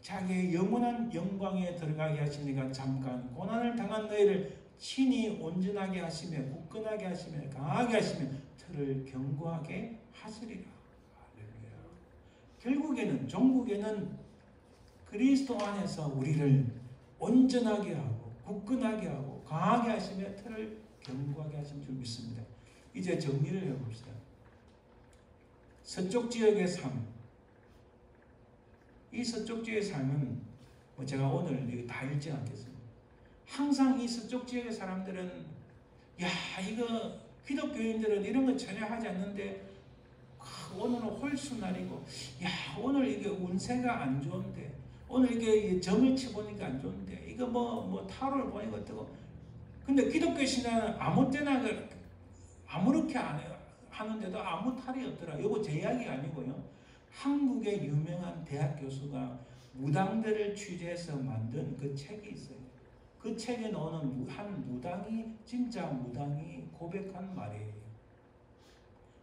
자기의 영원한 영광에 들어가게 하시니까 잠깐 고난을 당한 너희를 친히 온전하게 하시며 굳건하게 하시며 강하게 하시며 틀을 견고하게 하시리라. 할렐루야. 결국에는 종국에는 그리스도 안에서 우리를 온전하게 하고 굳건하게 하고 강하게 하시며 틀을 견고하게 하신 줄 믿습니다. 이제 정리를 해봅시다. 서쪽 지역의 삶. 이 서쪽 지역의 삶은 제가 오늘 다 읽지 않겠습니다. 항상 이 서쪽 지역의 사람들은 이거 기독교인들은 이런 거 전혀 하지 않는데 오늘은 홀수날이고 오늘 이게 운세가 안 좋은데 오늘 이게 점을 치보니까 안 좋은데 이거 뭐 타로를 보니까 어떠고 근데 기독교 신앙은 아무 때나 아무렇게 안 해요. 하는데도 아무 탈이 없더라. 이거 제 이야기가 아니고요. 한국의 유명한 대학 교수가 무당들을 취재해서 만든 그 책이 있어요. 그 책에 나오는 한 무당이 진짜 무당이 고백한 말이에요.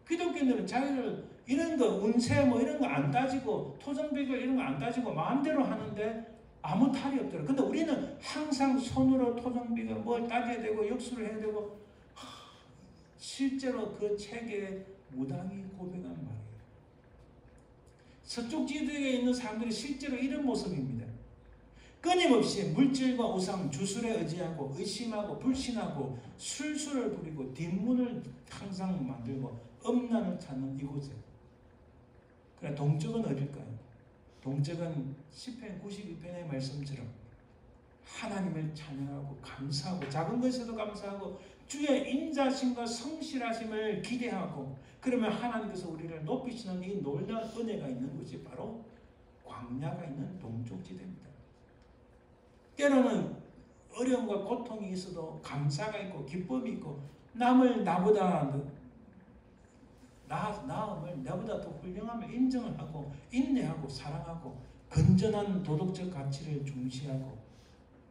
기독교인들은 자기를 이런 거 운세 뭐 이런 거 안 따지고 토정비결 이런 거 안 따지고 마음대로 하는데 아무 탈이 없더라. 근데 우리는 항상 손으로 토정비결 뭘 따져야 되고 역수를 해야 되고 실제로 그 책에 무당이 고백한 말이에요. 서쪽 지도에 있는 사람들이 실제로 이런 모습입니다. 끊임없이 물질과 우상, 주술에 의지하고 의심하고 불신하고 술수를 부리고 뒷문을 항상 만들고 음란을 찾는 이곳에. 그래 동쪽은 어딜까요? 동쪽은 시편 92편의 말씀처럼 하나님을 찬양하고 감사하고 작은 것에도 감사하고 주의 인자심과 성실하심을 기대하고 그러면 하나님께서 우리를 높이시는 이 놀라운 은혜가 있는 곳이 바로 광야가 있는 동쪽 지대입니다. 때로는 어려움과 고통이 있어도 감사가 있고 기쁨이 있고 남을 나음을 나보다 더 훌륭함을 인정을 하고 인내하고 사랑하고 건전한 도덕적 가치를 중시하고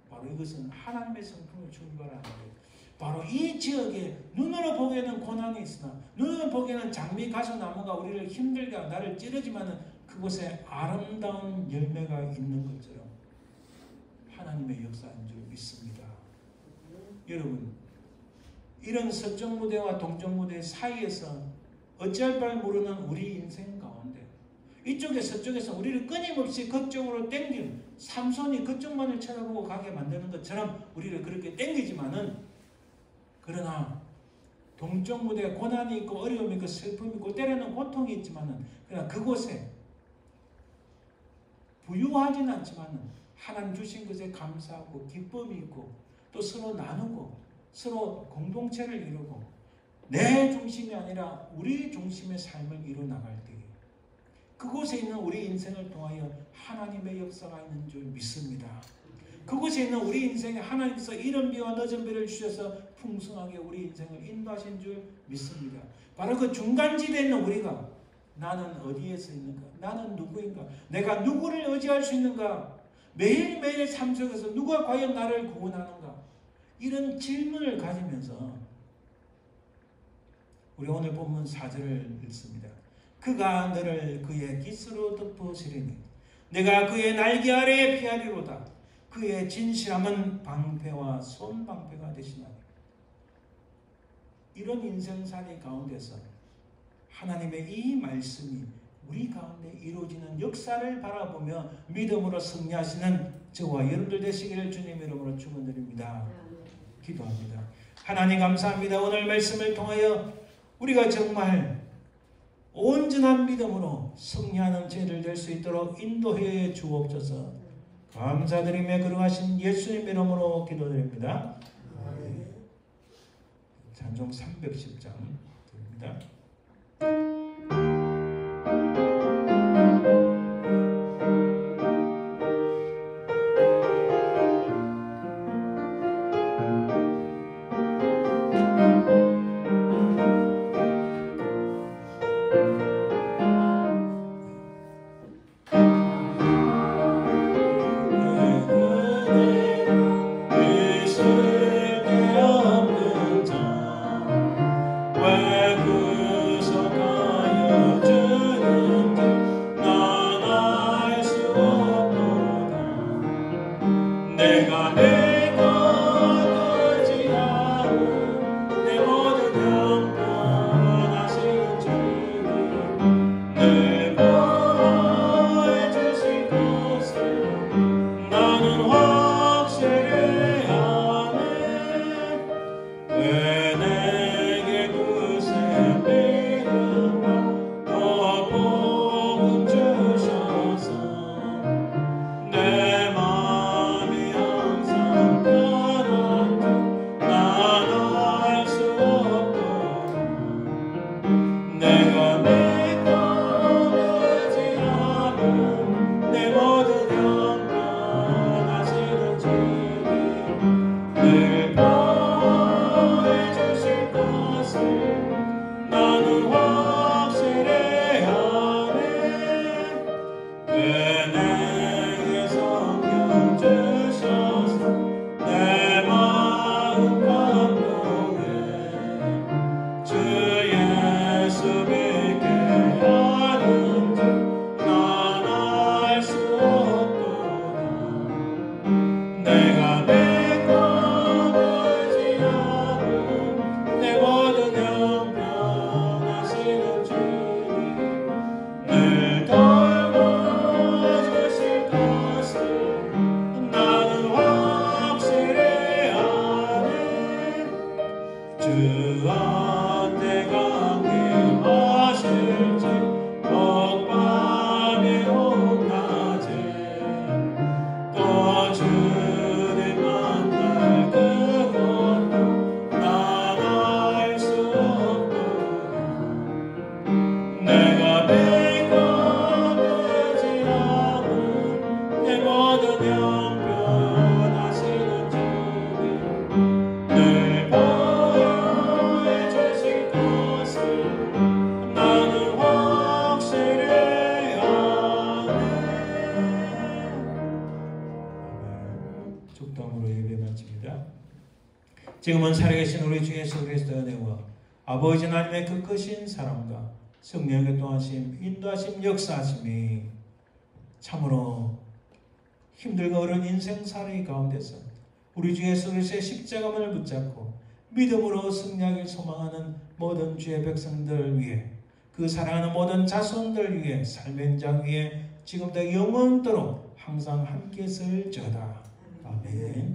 바로 이것은 하나님의 성품을 출발하는 거예요. 바로 이 지역에 눈으로 보기에는 고난이 있으나 눈으로 보기에는 장미 가시나무가 우리를 힘들게 하고 나를 찌르지만 그곳에 아름다운 열매가 있는 것처럼 하나님의 역사인 줄 믿습니다. 여러분 이런 서쪽 무대와 동쪽 무대 사이에서 어찌할 바를 모르는 우리 인생 가운데 이쪽에 서쪽에서 우리를 끊임없이 그쪽으로 땡기는 삼손이 그쪽만을 쳐다보고 가게 만드는 것처럼 우리를 그렇게 땡기지만은 그러나 동쪽 무대에 고난이 있고 어려움이 있고 슬픔이 있고 때로는 고통이 있지만은 그러나 그곳에 부유하진 않지만은 하나님 주신 것에 감사하고 기쁨이 있고 또 서로 나누고 서로 공동체를 이루고 내 중심이 아니라 우리 중심의 삶을 이루 나갈 때 그곳에 있는 우리 인생을 통하여 하나님의 역사가 있는 줄 믿습니다. 그곳에 있는 우리 인생에 하나님께서 이른 비와 늦은 비를 주셔서 풍성하게 우리 인생을 인도하신 줄 믿습니다. 바로 그 중간지대에 있는 우리가 나는 어디에서 있는가? 나는 누구인가? 내가 누구를 의지할 수 있는가? 매일매일 삶 속에서 누가 과연 나를 구원하는가? 이런 질문을 가지면서 우리 오늘 본문 4절을 읽습니다. 그가 너를 그의 깃으로 덮으시리니 내가 그의 날개 아래에 피하리로다. 그의 진실함은 방패와 손방패가 되시나니. 이런 인생살이 가운데서 하나님의 이 말씀이 우리 가운데 이루어지는 역사를 바라보며 믿음으로 승리하시는 저와 여러분들 되시기를 주님 이름으로 축원드립니다. 기도합니다. 하나님 감사합니다. 오늘 말씀을 통하여 우리가 정말 온전한 믿음으로 승리하는 죄를 될 수 있도록 인도해 주옵소서. 감사드리며 거룩하신 예수님 이름으로 기도드립니다. 찬송 310장 드립니다. 왜 구속하 지금은 살아계신 우리 주 예수 그리스도의 은혜와 아버지 하나님의 그 크신 사랑과 성령의 도하심, 인도하심, 역사하심이 참으로 힘들고 어려운 인생살이 가운데서 우리 주 예수 그리스도의 십자가만을 붙잡고 믿음으로 승리하길 소망하는 모든 주의 백성들 위해, 그 사랑하는 모든 자손들 위해, 삶의 현장 위에 지금부터 영원토록 항상 함께 있을지어다. 아멘.